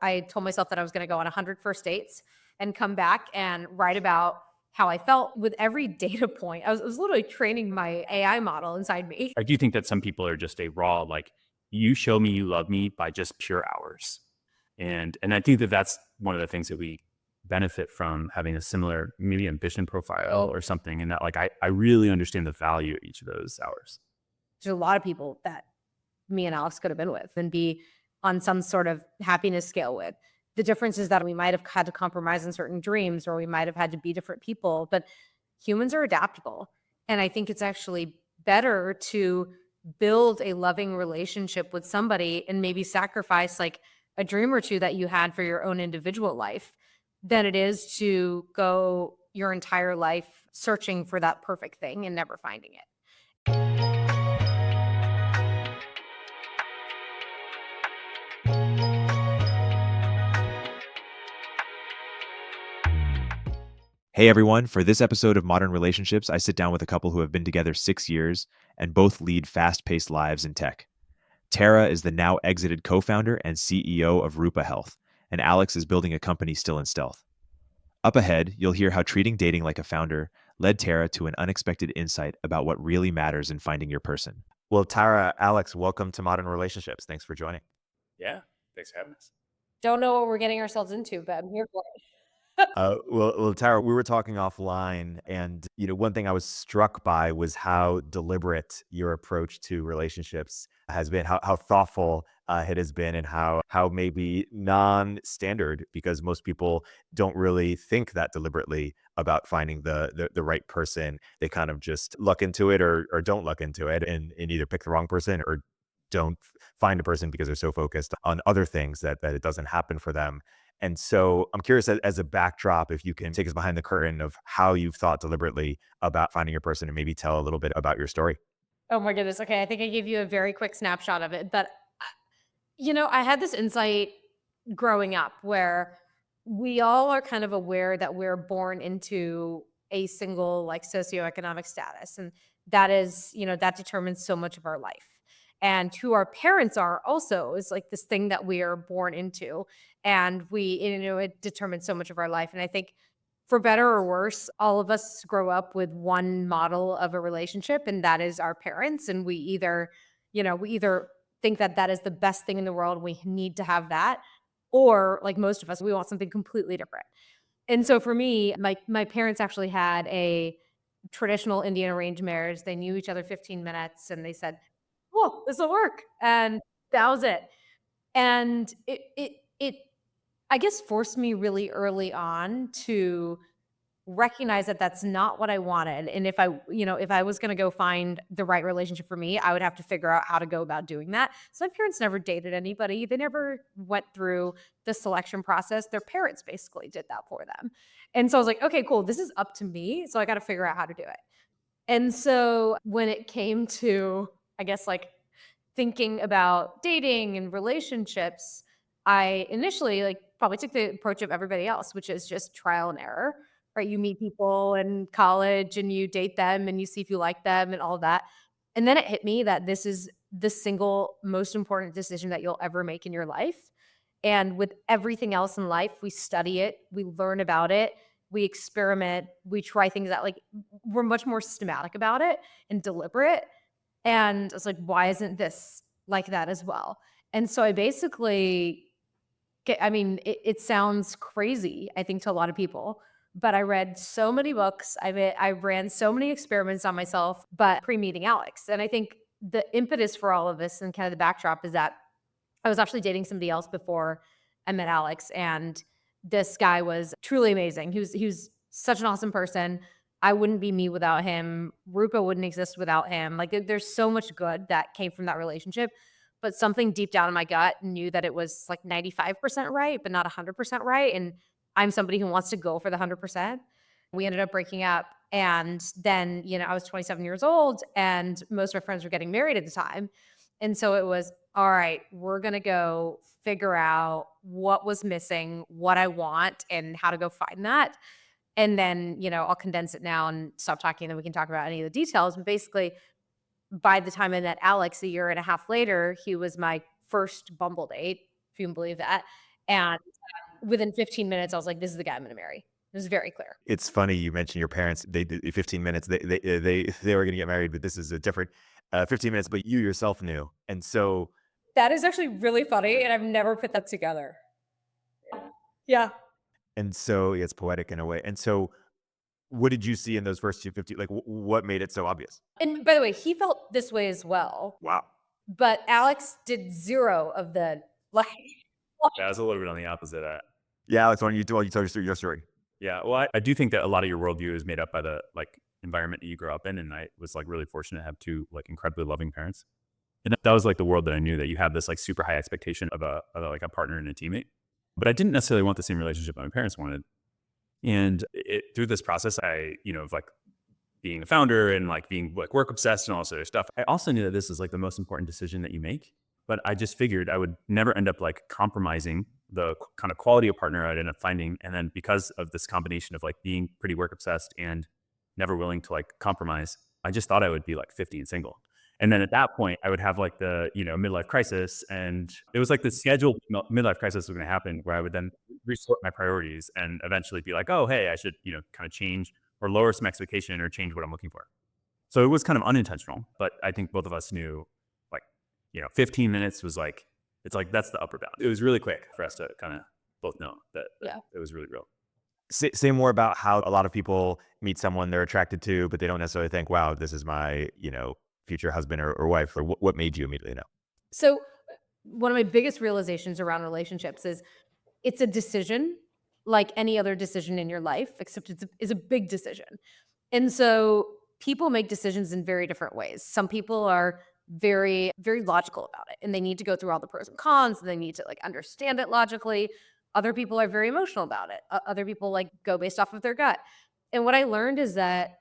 I told myself that I was going to go on 100 first dates and come back and write about how I felt with every data point. I was literally training my AI model inside me. I do think that some people are just a raw, like, you show me you love me by just pure hours. And I think that that's one of the things that we benefit from having a similar maybe ambition profile or something. And that, like, I really understand the value of each of those hours. There's a lot of people that me and Alex could have been with and be on some sort of happiness scale with. The difference is that we might have had to compromise on certain dreams or we might have had to be different people, but humans are adaptable. And I think it's actually better to build a loving relationship with somebody and maybe sacrifice like a dream or two that you had for your own individual life than it is to go your entire life searching for that perfect thing and never finding it. Hey everyone, for this episode of Modern Relationships, I sit down with a couple who have been together 6 years and both lead fast-paced lives in tech. Tara is the now exited co-founder and CEO of Rupa Health, and Alex is building a company still in stealth. Up ahead, you'll hear how treating dating like a founder led Tara to an unexpected insight about what really matters in finding your person. Well, Tara, Alex, welcome to Modern Relationships. Thanks for joining. Yeah. Thanks for having us. Don't know what we're getting ourselves into, but I'm here for it. Well, Tara, we were talking offline, and one thing I was struck by was how deliberate your approach to relationships has been, how thoughtful it has been, and how maybe non-standard, because most people don't really think that deliberately about finding the right person. They kind of just luck into it or don't luck into it, and either pick the wrong person or don't find a person because they're so focused on other things that it doesn't happen for them. And so I'm curious, as a backdrop, if you can take us behind the curtain of how you've thought deliberately about finding your person and maybe tell a little bit about your story. Oh my goodness. Okay. I think I gave you a very quick snapshot of it. But, I had this insight growing up where we all are kind of aware that we're born into a single like socioeconomic status. And that is, that determines so much of our life. And who our parents are also is like this thing that we are born into. And it determines so much of our life. And I think for better or worse, all of us grow up with one model of a relationship, and that is our parents. And we either think that that is the best thing in the world. We need to have that. Or like most of us, we want something completely different. And so for me, my parents actually had a traditional Indian arranged marriage. They knew each other 15 minutes and they said, "Cool, this will work." And that was it. And it I guess forced me really early on to recognize that that's not what I wanted. And if I was going to go find the right relationship for me, I would have to figure out how to go about doing that. So my parents never dated anybody. They never went through the selection process. Their parents basically did that for them. And so I was like, okay, cool. This is up to me. So I got to figure out how to do it. And so when it came to, I guess, like thinking about dating and relationships, I initially like probably took the approach of everybody else, which is just trial and error, right? You meet people in college and you date them and you see if you like them and all of that. And then it hit me that this is the single most important decision that you'll ever make in your life. And with everything else in life, we study it, we learn about it, we experiment, we try things out. Like we're much more systematic about it and deliberate. And it's like, why isn't this like that as well? And so I basically it sounds crazy, I think, to a lot of people, but I read so many books. I ran so many experiments on myself, but pre-meeting Alex. And I think the impetus for all of this and kind of the backdrop is that I was actually dating somebody else before I met Alex, and this guy was truly amazing. He was such an awesome person. I wouldn't be me without him. Rupa wouldn't exist without him. Like there's so much good that came from that relationship, but something deep down in my gut knew that it was like 95% right, but not 100% right. And I'm somebody who wants to go for the 100%. We ended up breaking up. And then, I was 27 years old and most of my friends were getting married at the time. And so it was, all right, we're going to go figure out what was missing, what I want, and how to go find that. And then, I'll condense it now and stop talking, and then we can talk about any of the details. But basically, by the time I met Alex a year and a half later, he was my first Bumble date, if you can believe that. And within 15 minutes, I was like, this is the guy I'm going to marry. It was very clear. It's funny you mentioned your parents. They did 15 minutes. They were going to get married, but this is a different 15 minutes. But you yourself knew, and so That is actually really funny, and I've never put that together. Yeah. yeah, it's poetic in a way. And so, what did you see in those first 250? Like, what made it so obvious? And by the way, he felt this way as well, Wow. but Alex did zero of the like. Yeah, I was a little bit on the opposite. Yeah, Alex, why don't you tell your story? Yeah, well, I do think that a lot of your worldview is made up by the like environment that you grew up in, and I was like really fortunate to have two like incredibly loving parents, and that was like the world that I knew, that you have this like super high expectation of like a partner and a teammate, but I didn't necessarily want the same relationship that my parents wanted, and through this process, of like being a founder and like being like work obsessed and all this other stuff, I also knew that this is like the most important decision that you make. But I just figured I would never end up like compromising the kind of quality of partner I'd end up finding. And then because of this combination of like being pretty work obsessed and never willing to like compromise, I just thought I would be like 50 and single. And then at that point, I would have like the, midlife crisis. And it was like the scheduled midlife crisis was going to happen, where I would then resort my priorities and eventually be like, oh, hey, I should, kind of change or lower some expectation or change what I'm looking for. So it was kind of unintentional, but I think both of us knew, like, 15 minutes was like, it's like, that's the upper bound. It was really quick for us to kind of both know that Yeah. it was really real. Say more about how a lot of people meet someone they're attracted to, but they don't necessarily think, wow, this is my, future husband or wife, or what made you immediately know? So one of my biggest realizations around relationships is it's a decision like any other decision in your life, except it's a big decision. And so people make decisions in very different ways. Some people are very, very logical about it, and they need to go through all the pros and cons, and they need to like understand it logically. Other people are very emotional about it. Other people like go based off of their gut. And what I learned is that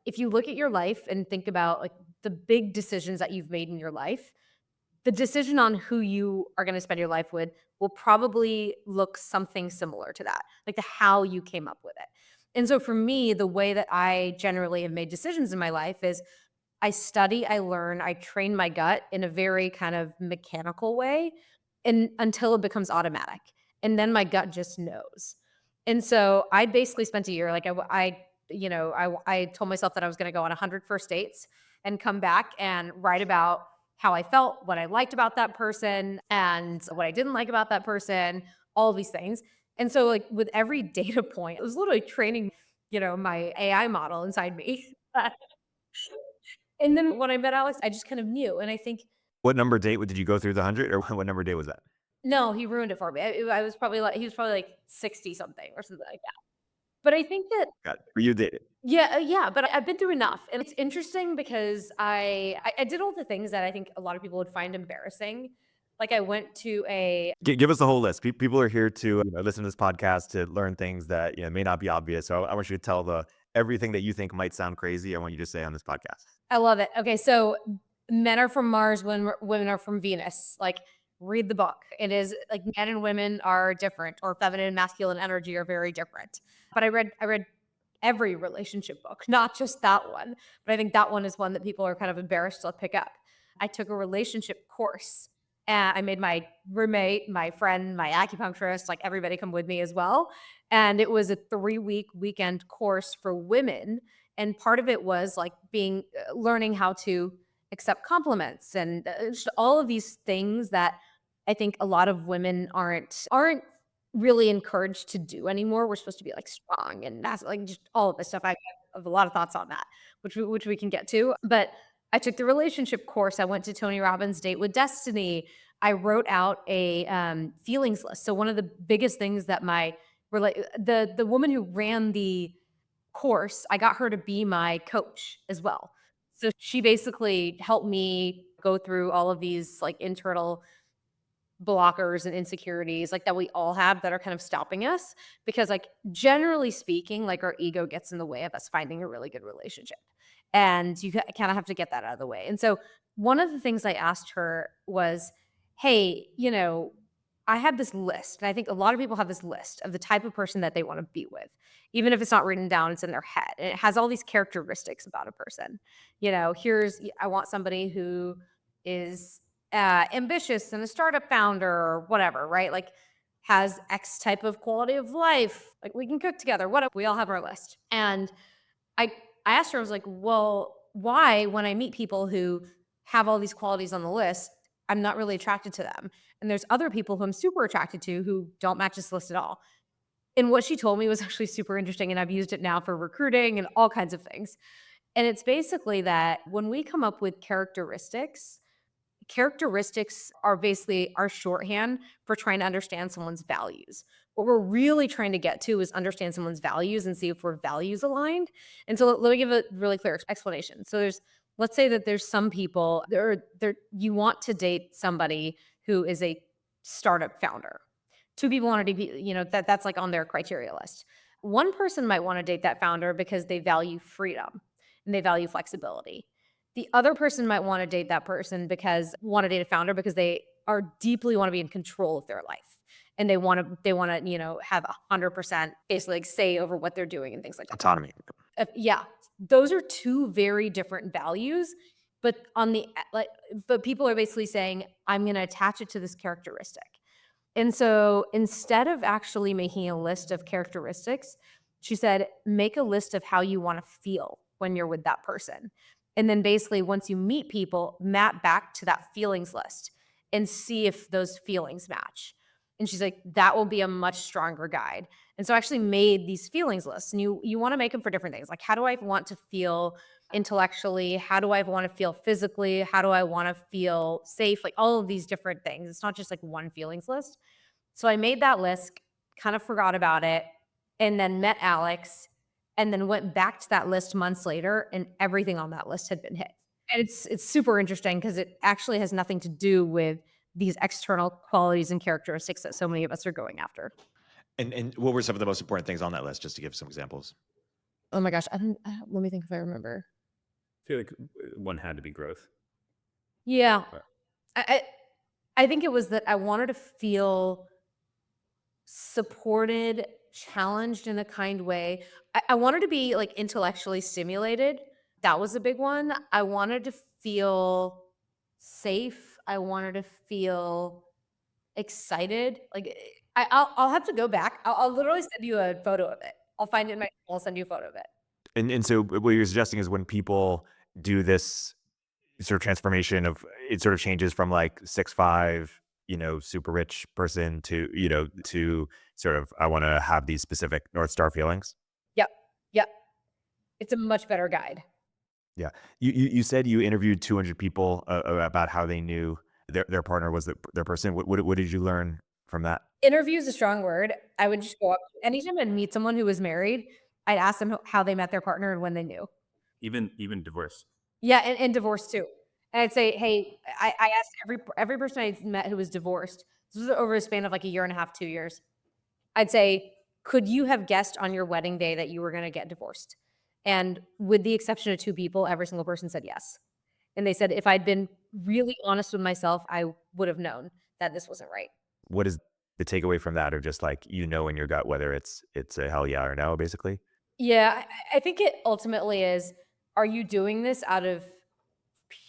if you look at your life and think about like the big decisions that you've made in your life, the decision on who you are going to spend your life with will probably look something similar to that, like the how you came up with it. And so for me, the way that I generally have made decisions in my life is I study, I learn, I train my gut in a very kind of mechanical way and until it becomes automatic. And then my gut just knows. And so I basically spent a year like I told myself that I was going to go on 100 first dates and come back and write about how I felt, what I liked about that person and what I didn't like about that person, all of these things. And so like with every data point, it was literally training, my AI model inside me. And then when I met Alex, I just kind of knew. And I think, What number date did you go through the 100, or what number date was that? no, he ruined it for me. I was probably like, he was probably like 60 something or something like that. But I think that, Got it. Were you dated? yeah, yeah, but I've been through enough. And it's interesting because I did all the things that I think a lot of people would find embarrassing. Like I went to a, Give us the whole list. People are here to listen to this podcast to learn things that may not be obvious. So I want you to tell the everything that you think might sound crazy. I want you to say on this podcast. I love it. Okay, so men are from Mars, women are from Venus. Like, read the book. It is like men and women are different, or feminine and masculine energy are very different. But I read every relationship book, not just that one. But I think that one is one that people are kind of embarrassed to pick up. I took a relationship course. And I made my roommate, my friend, my acupuncturist, like everybody come with me as well. And it was a 3-week weekend course for women, and part of it was like being learning how to accept compliments and just all of these things that I think a lot of women aren't really encouraged to do anymore. We're supposed to be like strong, and that's like just all of this stuff. I have a lot of thoughts on that, which we can get to. But I took the relationship course. I went to Tony Robbins' Date with Destiny. I wrote out a feelings list. So one of the biggest things that the woman who ran the course, I got her to be my coach as well. So she basically helped me go through all of these like internal blockers and insecurities like that we all have that are kind of stopping us, because like generally speaking, like our ego gets in the way of us finding a really good relationship, and you kind of have to get that out of the way. And so one of the things I asked her was, hey, I have this list, and I think a lot of people have this list of the type of person that they want to be with, even if it's not written down, it's in their head, and it has all these characteristics about a person. I want somebody who is ambitious and a startup founder or whatever, right? Like has X type of quality of life. Like we can cook together. What we all have our list. And I I asked her, I was like, well, why when I meet people who have all these qualities on the list, I'm not really attracted to them. And there's other people who I'm super attracted to who don't match this list at all. And what she told me was actually super interesting. And I've used it now for recruiting and all kinds of things. And it's basically that when we come up with characteristics are basically our shorthand for trying to understand someone's values. What we're really trying to get to is understand someone's values and see if we're values aligned. And so let me give a really clear explanation. So let's say that there's some people there you want to date somebody who is a startup founder. Two people want to date, that's like on their criteria list. One person might want to date that founder because they value freedom and they value flexibility. The other person might wanna date that person because wanna date a founder because they are deeply wanna be in control of their life, and they wanna, have 100% basically, like, say over what they're doing and things like that. Autonomy. Yeah, those are two very different values, but on the but people are basically saying, "I'm gonna attach it to this characteristic." And so instead of actually making a list of characteristics, she said, make a list of how you want to feel when you're with that person. And then basically, once you meet people, map back to that feelings list and see if those feelings match. And she's like, that will be a much stronger guide. And so I actually made these feelings lists. And you want to make them for different things. Like, how do I want to feel intellectually? How do I want to feel physically? How do I want to feel safe? Like all of these different things. It's not just like one feelings list. So I made that list, kind of forgot about it, and then met Alex, and then went back to that list months later, and everything on that list had been hit. And it's super interesting because it actually has nothing to do with these external qualities and characteristics that so many of us are going after. And what were some of the most important things on that list, just to give some examples? Oh my gosh, let me think if I remember. I feel like one had to be growth. Yeah, But I I think it was that I wanted to feel supported, challenged in a kind way. I wanted to be like intellectually stimulated. That was a big one. I wanted to feel safe. I wanted to feel excited. Like I'll have to go back. I'll literally send you a photo of it. I'll find it in my. I'll send you a photo of it. And so what you're suggesting is when people do this sort of transformation of it sort of changes from like 6'5", super rich person to, to sort of I want to have these specific North Star feelings. Yep. Yep. It's a much better guide. Yeah. You said you interviewed 200 people about how they knew their partner was their person. What did you learn from that? Interview is a strong word. I would just go up anytime I'd meet someone who was married, I'd ask them how they met their partner and when they knew. even divorce. Yeah, and divorced too. And I'd say, "Hey," I asked every person I met who was divorced, this was over a span of like a year and a half, 2 years. I'd say, "Could you have guessed on your wedding day that you were gonna get divorced?" And with the exception of 2 people, every single person said yes. And they said, "If I'd been really honest with myself, I would have known that this wasn't right." What is the takeaway from that, or just like in your gut whether it's a hell yeah or no, basically? Yeah, I think it ultimately is, are you doing this out of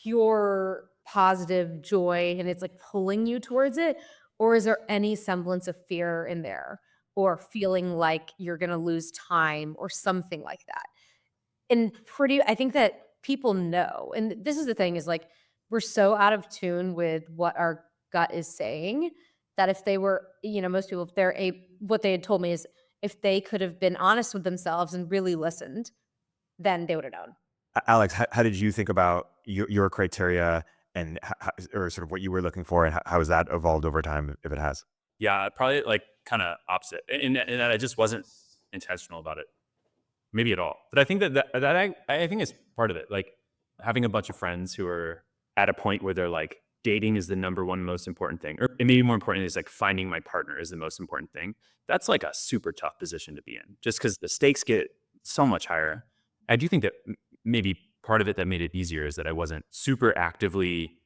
pure positive joy and it's like pulling you towards it? Or is there any semblance of fear in there or feeling like you're going to lose time or something like that? And I think that people know. And this is the thing is like, we're so out of tune with what our gut is saying that if they were, most people, if what they had told me is if they could have been honest with themselves and really listened, then they would have known. Alex, how did you think about your criteria and or sort of what you were looking for, and how has that evolved over time, if it has? Yeah, probably like kind of opposite, and that I just wasn't intentional about it, maybe at all. But I think I think it's part of it. Like having a bunch of friends who are at a point where they're like dating is the number one most important thing, or maybe more importantly, is like finding my partner is the most important thing. That's like a super tough position to be in, just because the stakes get so much higher. I do think that maybe part of it that made it easier is that I wasn't super actively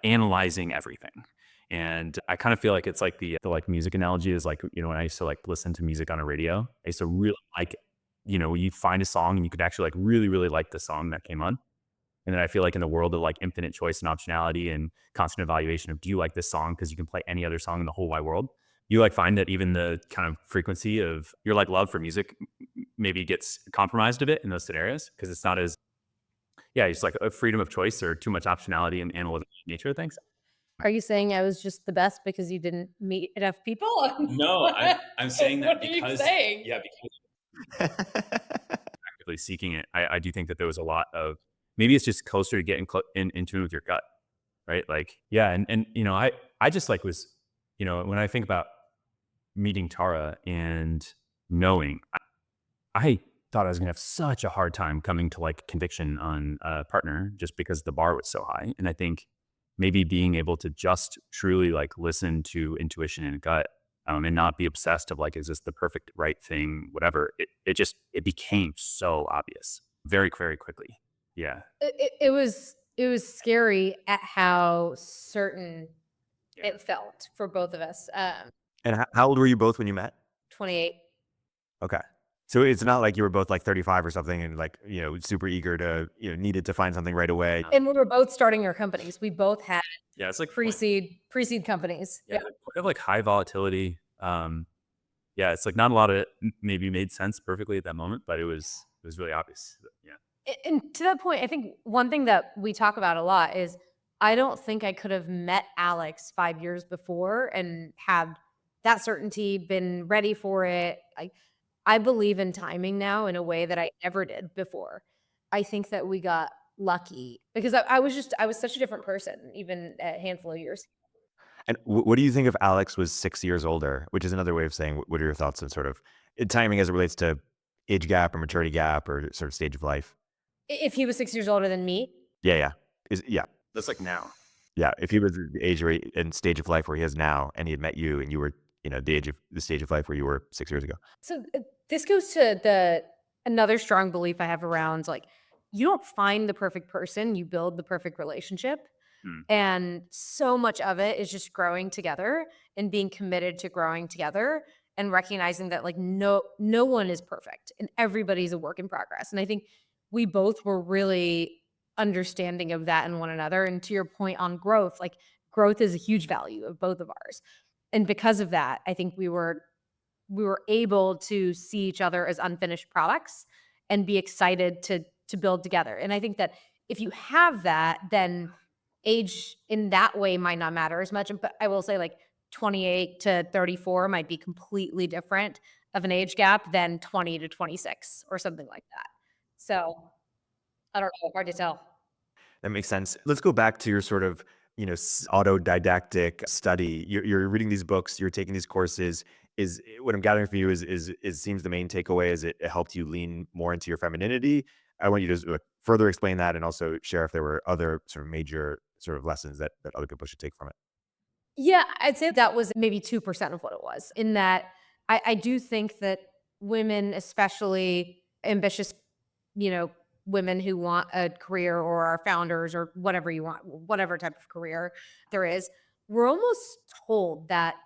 analyzing everything. And I kind of feel like it's like the like music analogy is like, when I used to like listen to music on a radio, I used to really like, you find a song and you could actually like really, really like the song that came on. And then I feel like in the world of like infinite choice and optionality and constant evaluation of do you like this song because you can play any other song in the whole wide world, you like find that even the kind of frequency of your like love for music maybe gets compromised a bit in those scenarios because it's not as it's like a freedom of choice or too much optionality and analytic nature of things. Are you saying I was just the best because you didn't meet enough people? No, I'm saying that What are you because saying? because actively seeking it, I do think that there was a lot of maybe it's just closer to getting in tune with your gut, right? Like, yeah, and I just like was, when I think about meeting Tara and knowing, I thought I was gonna have such a hard time coming to like conviction on a partner just because the bar was so high. And I think maybe being able to just truly like listen to intuition and gut, and not be obsessed of like, is this the perfect right thing, whatever. It became so obvious very, very quickly. Yeah. It was scary at how certain Yeah. it felt for both of us. And how old were you both when you met? 28. Okay. So it's not like you were both like 35 or something and like, super eager to, needed to find something right away. And we were both starting our companies. We both had Yeah. It's like pre-seed companies. yeah, like point of like high volatility. Yeah, it's like not a lot of it maybe made sense perfectly at that moment, but it was really obvious. Yeah. And to that point, I think one thing that we talk about a lot is I don't think I could have met Alex 5 years before and had that certainty, been ready for it. I believe in timing now in a way that I never did before. I think that we got lucky because I was such a different person even a handful of years. And what do you think if Alex was 6 years older, which is another way of saying what are your thoughts on sort of timing as it relates to age gap or maturity gap or sort of stage of life? If he was 6 years older than me, Yeah, yeah. Yeah. That's like now. Yeah. If he was the age and stage of life where he is now and he had met you and you were, the stage of life where you were 6 years ago. so this goes to the another strong belief I have around like you don't find the perfect person, you build the perfect relationship. Hmm. And so much of it is just growing together and being committed to growing together and recognizing that like no one is perfect and everybody's a work in progress. And I think we both were really understanding of that in one another. And to your point on growth, like growth is a huge value of both of ours. And because of that, I think we were able to see each other as unfinished products and be excited to build together. And I think that if you have that, then age in that way might not matter as much. But I will say like 28 to 34 might be completely different of an age gap than 20 to 26 or something like that. So I don't know, hard to tell. That makes sense. Let's go back to your sort of, autodidactic study. You're reading these books, you're taking these courses. Is what I'm gathering for you is seems the main takeaway is it helped you lean more into your femininity. I want you to further explain that and also share if there were other sort of major sort of lessons that other people should take from it. Yeah, I'd say that was maybe 2% of what it was, in that I do think that women, especially ambitious, you know, women who want a career or are founders or whatever you want, whatever type of career there is, we're almost told that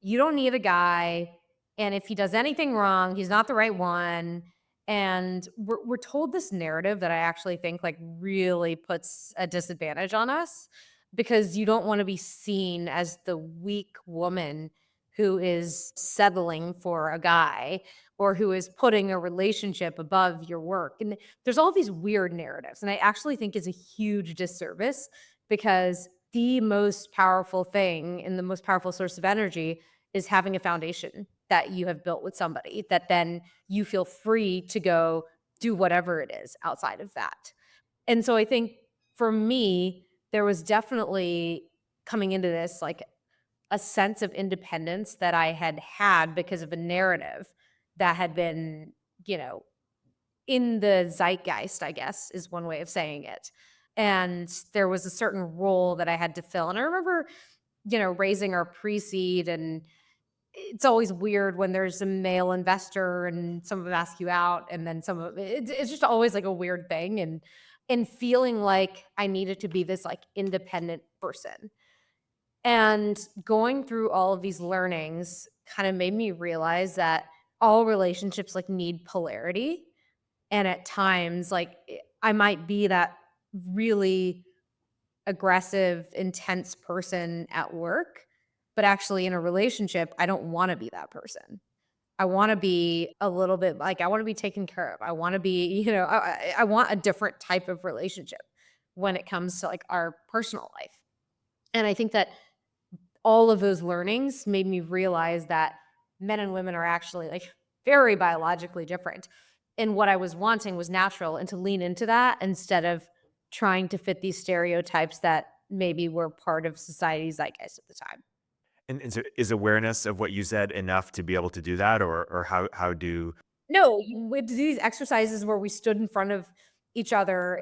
you don't need a guy, and if he does anything wrong, he's not the right one. And we're told this narrative that I actually think like really puts a disadvantage on us because you don't want to be seen as the weak woman who is settling for a guy or who is putting a relationship above your work. And there's all these weird narratives. And I actually think is a huge disservice because the most powerful thing and the most powerful source of energy is having a foundation that you have built with somebody that then you feel free to go do whatever it is outside of that. And so I think for me, there was definitely coming into this like a sense of independence that I had had because of a narrative that had been, you know, in the zeitgeist, I guess is one way of saying it. And there was a certain role that I had to fill. And I remember, raising our pre-seed, and it's always weird when there's a male investor and some of them ask you out and then some of it's just always like a weird thing, and feeling like I needed to be this like independent person. And going through all of these learnings kind of made me realize that all relationships like need polarity, and at times like I might be that really aggressive, intense person at work, But actually in a relationship, I don't want to be that person. I want to be a little bit like, I want to be taken care of. I want to be, I want a different type of relationship when it comes to like our personal life. And I think that all of those learnings made me realize that men and women are actually like very biologically different. And what I was wanting was natural, and to lean into that instead of trying to fit these stereotypes that maybe were part of society's zeitgeist at the time. And so is awareness of what you said enough to be able to do that, or how do No, we did these exercises where we stood in front of each other,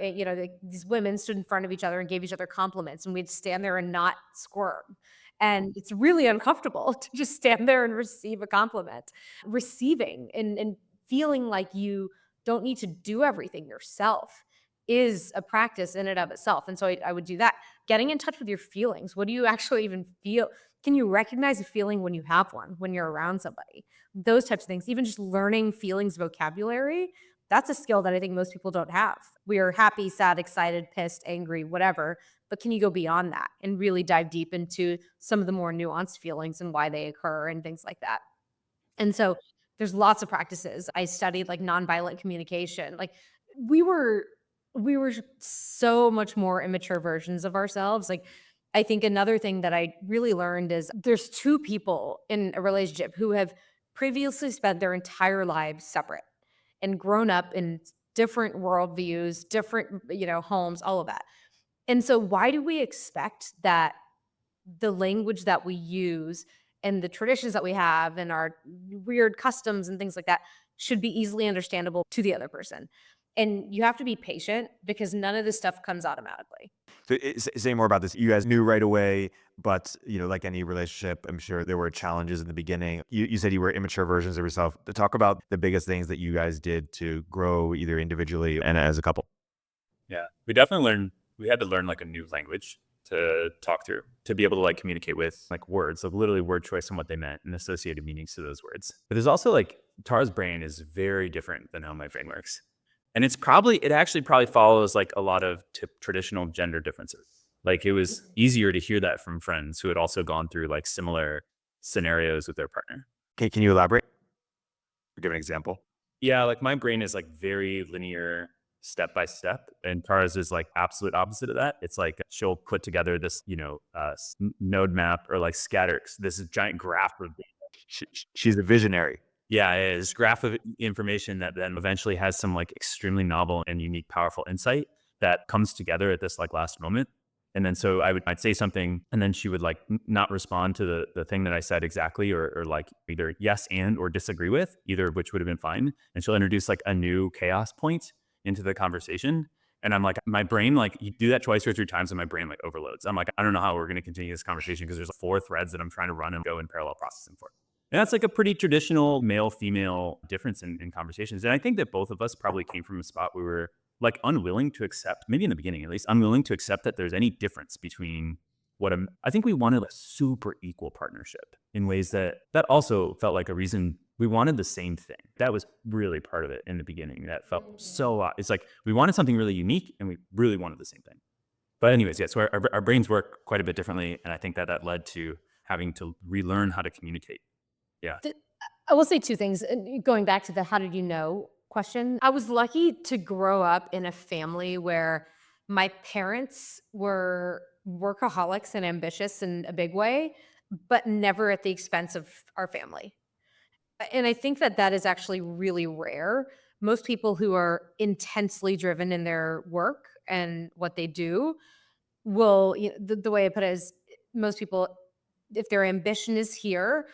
these women stood in front of each other and gave each other compliments, and we'd stand there and not squirm. And it's really uncomfortable to just stand there and receive a compliment. Receiving and feeling like you don't need to do everything yourself is a practice in and of itself. And so I would do that. Getting in touch with your feelings. What do you actually even feel? Can you recognize a feeling when you have one, when you're around somebody? Those types of things, even just learning feelings vocabulary, that's a skill that I think most people don't have. We are happy, sad, excited, pissed, angry, whatever. But can you go beyond that and really dive deep into some of the more nuanced feelings and why they occur and things like that? And so there's lots of practices. I studied like nonviolent communication. Like we were we were so much more immature versions of ourselves. Like I think another thing that I really learned is there's two people in a relationship who have previously spent their entire lives separate and grown up in different worldviews, different, homes, all of that. And so why do we expect that the language that we use and the traditions that we have and our weird customs and things like that should be easily understandable to the other person? And you have to be patient because none of this stuff comes automatically. so say more about this? You guys knew right away, but like any relationship, I'm sure there were challenges in the beginning. You said you were immature versions of yourself. To talk about the biggest things that you guys did to grow either individually and as a couple. Yeah, we definitely learned, we had to learn like a new language to talk through, to be able to like communicate with like words, like literally word choice and what they meant and associated meanings to those words. But there's also like Tara's brain is very different than how my brain works. And it actually probably follows like a lot of traditional gender differences. Like it was easier to hear that from friends who had also gone through like similar scenarios with their partner. Can you elaborate? Give an example. Yeah, like my brain is like very linear, step by step, and Tara's is like absolute opposite of that. It's like she'll put together this, node map or like scatter this giant graph of, She's a visionary. yeah, it is graph of information that then eventually has some like extremely novel and unique, powerful insight that comes together at this like last moment. And then so I'd say something, and then she would like not respond to the thing that I said exactly, or like either yes and or disagree with, either of which would have been fine. And she'll introduce like a new chaos point into the conversation. And I'm like, my brain, like you do that twice or three times and my brain like overloads. I'm like, I don't know how we're going to continue this conversation because there's like 4 threads that I'm trying to run and go in parallel processing for. And that's like a pretty traditional male female difference in conversations. And I think that both of us probably came from a spot where we were like unwilling to accept, maybe in the beginning at least, unwilling to accept that there's any difference between I think we wanted a super equal partnership in ways that also felt like a reason we wanted the same thing. That was really part of it in the beginning. That felt so, it's like we wanted something really unique and we really wanted the same thing. But anyways, yeah, so our brains work quite a bit differently. And I think that led to having to relearn how to communicate. Yeah. I will say two things. Going back to the how did you know question, I was lucky to grow up in a family where my parents were workaholics and ambitious in a big way, but never at the expense of our family. And I think that that is actually really rare. Most people who are intensely driven in their work and what they do will, the way I put it is most people, if their ambition is here,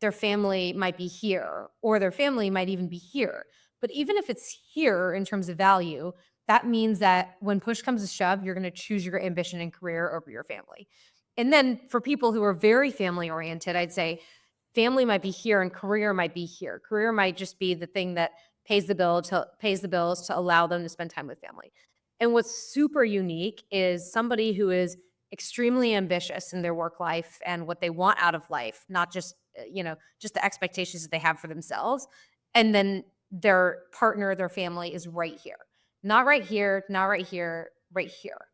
their family might be here, or their family might even be here. But even if it's here in terms of value, that means that when push comes to shove, you're going to choose your ambition and career over your family. And then for people who are very family oriented, I'd say family might be here and career might be here. Career might just be the thing that pays the bills to allow them to spend time with family. And what's super unique is somebody who is extremely ambitious in their work life and what they want out of life, not just, just the expectations that they have for themselves. And then their partner, their family is right here. Not right here, not right here, right here.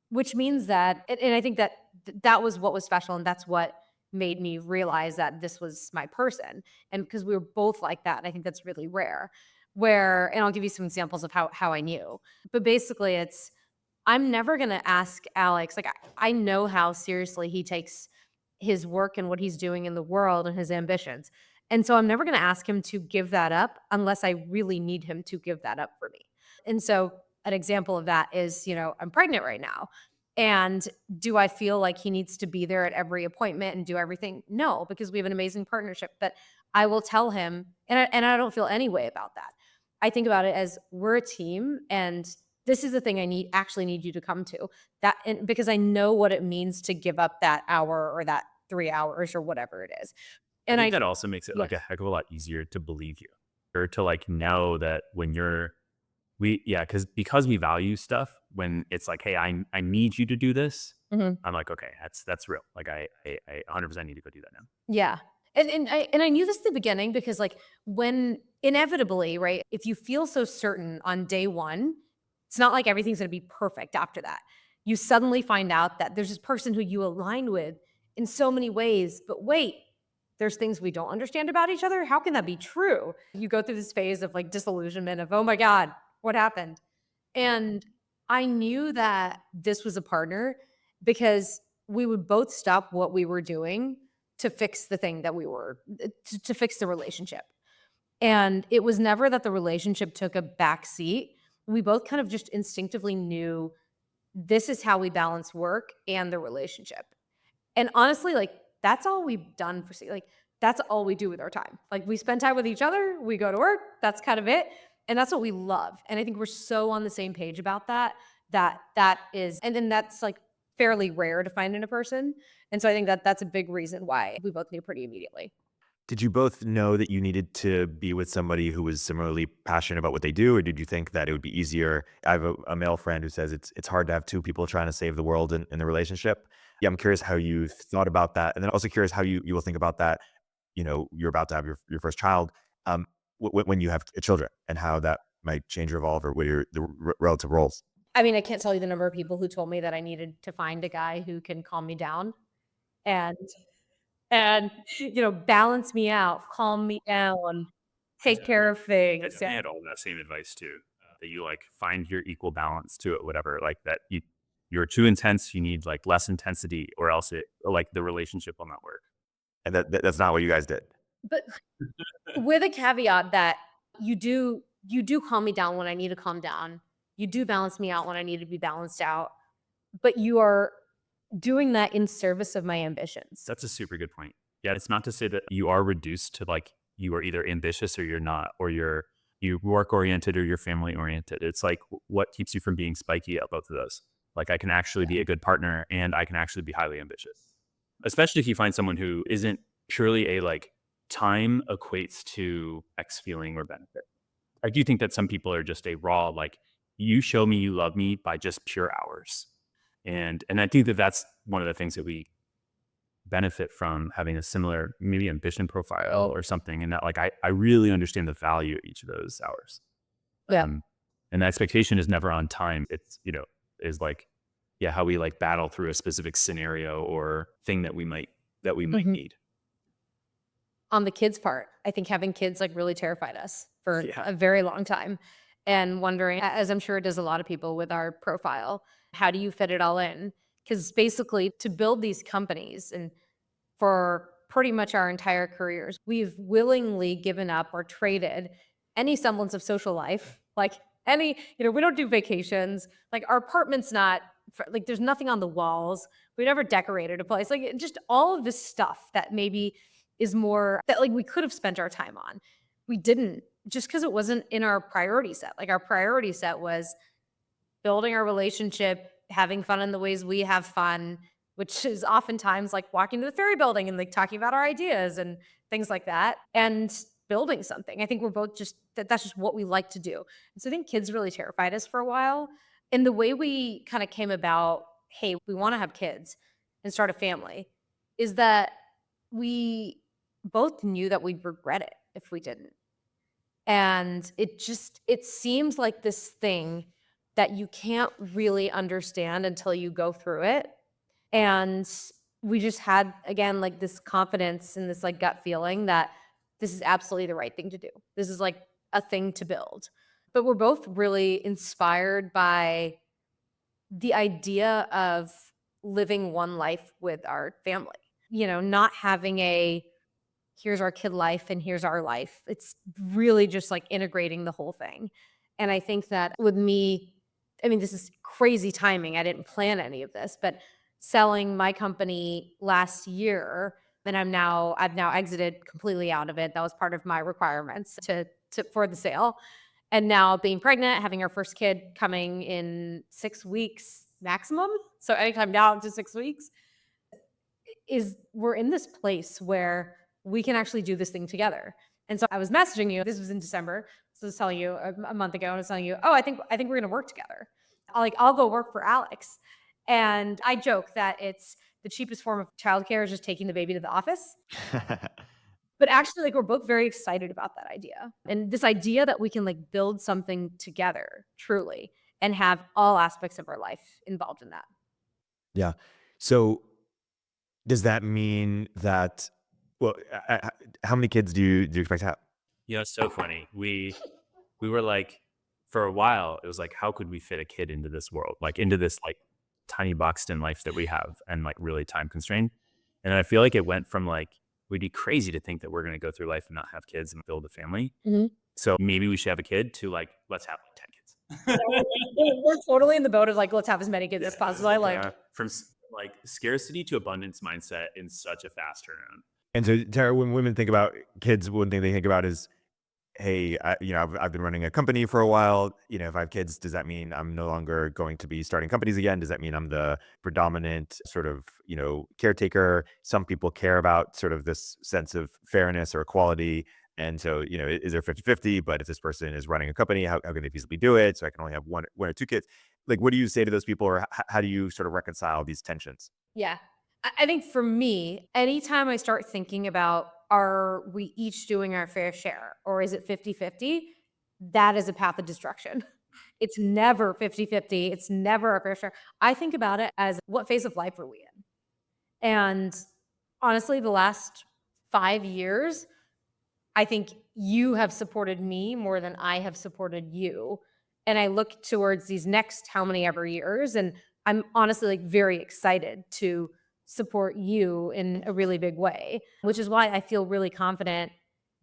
Which means that, and I think that that was what was special. And that's what made me realize that this was my person. And because we were both like that, and I think that's really rare. Where, and I'll give you some examples of how I knew. But basically, it's I'm never gonna ask Alex, like I know how seriously he takes his work and what he's doing in the world and his ambitions. And so I'm never gonna ask him to give that up unless I really need him to give that up for me. And so an example of that is, I'm pregnant right now. And do I feel like he needs to be there at every appointment and do everything? No, because we have an amazing partnership. But I will tell him, and I don't feel any way about that. I think about it as we're a team, and this is the thing I actually need you to come to, that, and because I know what it means to give up that hour or that 3 hours or whatever it is. I And think I, that also makes it yeah, like a heck of a lot easier to believe you or to like know that when you're we yeah, because we value stuff when it's like, hey, I need you to do this. mhm. I'm like, okay, that's real. Like I 100% need to go do that now. Yeah. And I knew this at the beginning because, like, when inevitably, right, if you feel so certain on day 1, it's not like everything's gonna be perfect after that. You suddenly find out that there's this person who you align with in so many ways, but wait, there's things we don't understand about each other? How can that be true? You go through this phase of, like, disillusionment of, "Oh my god, what happened?" And I knew that this was a partner because we would both stop what we were doing to fix the thing that we were to fix the relationship. And it was never that the relationship took a back seat. We both kind of just instinctively knew this is how we balance work and the relationship. And honestly, like, that's all we've done like, that's all we do with our time. Like, we spend time with each other, we go to work, that's kind of it, and that's what we love. And I think we're so on the same page about that, that is, and then that's, like, fairly rare to find in a person. And so I think that that's a big reason why we both knew pretty immediately. Did you both know that you needed to be with somebody who was similarly passionate about what they do, or did you think that it would be easier? I have a male friend who says it's hard to have two people trying to save the world in the relationship. Yeah, I'm curious how you thought about that, and then also curious how you will think about that. You're about to have your first child, um, when you have children, and how that might change or evolve, or what your relative roles. I mean, I can't tell you the number of people who told me that I needed to find a guy who can calm me down and and, balance me out, calm me down, take care of I things. definitely had all that same advice too. That you like find your equal balance to it, whatever. Like that you're too intense, you need like less intensity, or else it like the relationship will not work. And that's not what you guys did. But with a caveat that you do calm me down when I need to calm down. You do balance me out when I need to be balanced out, but you are doing that in service of my ambitions. That's a super good point. Yeah, it's not to say that you are reduced to like you are either ambitious or you're not, or you work oriented or you're family oriented. It's like what keeps you from being spiky at both of those. Like I can actually be a good partner and I can actually be highly ambitious. Especially if you find someone who isn't purely a like time equates to X feeling or benefit. I do think that some people are just a raw like you show me you love me by just pure hours. And I think that that's one of the things that we benefit from having a similar maybe ambition profile or something, and that like I really understand the value of each of those hours. Yeah. um and the expectation is never on time. It's is like yeah, how we like battle through a specific scenario or thing that we might Mhm. need. On the kids part, I think having kids, like, really terrified us for Yeah, a very long time, and wondering, as I'm sure it does a lot of people with our profile, how do you fit it all in? Because basically, to build these companies and for pretty much our entire careers, we've willingly given up or traded any semblance of social life. Like we don't do vacations. Like our apartment's not, like, there's nothing on the walls. We never decorated a place. Like just all of this stuff that maybe is more that like we could have spent our time on. We didn't just because it wasn't in our priority set. Like our priority set was building our relationship, having fun in the ways we have fun, which is oftentimes like walking to the ferry building and like talking about our ideas and things like that, and building something. I think we're both just that's just what we like to do. And so I think kids really terrified us for a while. And the way we kind of came about, hey, we want to have kids and start a family, is that we both knew that we'd regret it if we didn't. And it seems like this thing that you can't really understand until you go through it. And we just had, again, like this confidence and this like gut feeling that this is absolutely the right thing to do. This is like a thing to build. But we're both really inspired by the idea of living one life with our family, not having a here's our kid life and here's our life. It's really just like integrating the whole thing. And I think that with me, I mean, this is crazy timing. I didn't plan any of this, but selling my company last year, and I've now exited completely out of it. That was part of my requirements to for the sale. And now being pregnant, having our first kid coming in 6 weeks maximum. So anytime now to 6 weeks is we're in this place where we can actually do this thing together. And so I was messaging you. This was in December. So I was telling you a month ago, and I was telling you, oh, I think we're gonna work together. I'll go work for Alex. And I joke that it's the cheapest form of childcare is just taking the baby to the office. But actually, like we're both very excited about that idea. And this idea that we can like build something together truly and have all aspects of our life involved in that. Yeah. So does that mean that, well, how many kids do you expect to have? It's so funny. We were like, for a while, it was like, how could we fit a kid into this world, like into this like tiny boxed in life that we have, and like really time constrained. And I feel like it went from like, we'd be crazy to think that we're going to go through life and not have kids and build a family. Mhm. So maybe we should have a kid, to like, let's have like 10 kids. We're totally in the boat of like, let's have as many kids as possible. I like, From like scarcity to abundance mindset in such a fast turnaround. And so, Tara, when women think about kids, one thing they think about is, hey, I've been running a company for a while. If I have kids, does that mean I'm no longer going to be starting companies again? Does that mean I'm the predominant sort of, caretaker? Some people care about sort of this sense of fairness or equality. And so, is there 50-50? But if this person is running a company, how can they feasibly do it? So I can only have one or two kids. Like, what do you say to those people, or how do you sort of reconcile these tensions? yeah. I think for me, anytime I start thinking about are we each doing our fair share or is it 50-50, that is a path of destruction. It's never 50-50. It's never a fair share. I think about it as what phase of life are we in? And honestly, the last 5 years, I think you have supported me more than I have supported you. And I look towards these next how many ever years, and I'm honestly like very excited to support you in a really big way, which is why I feel really confident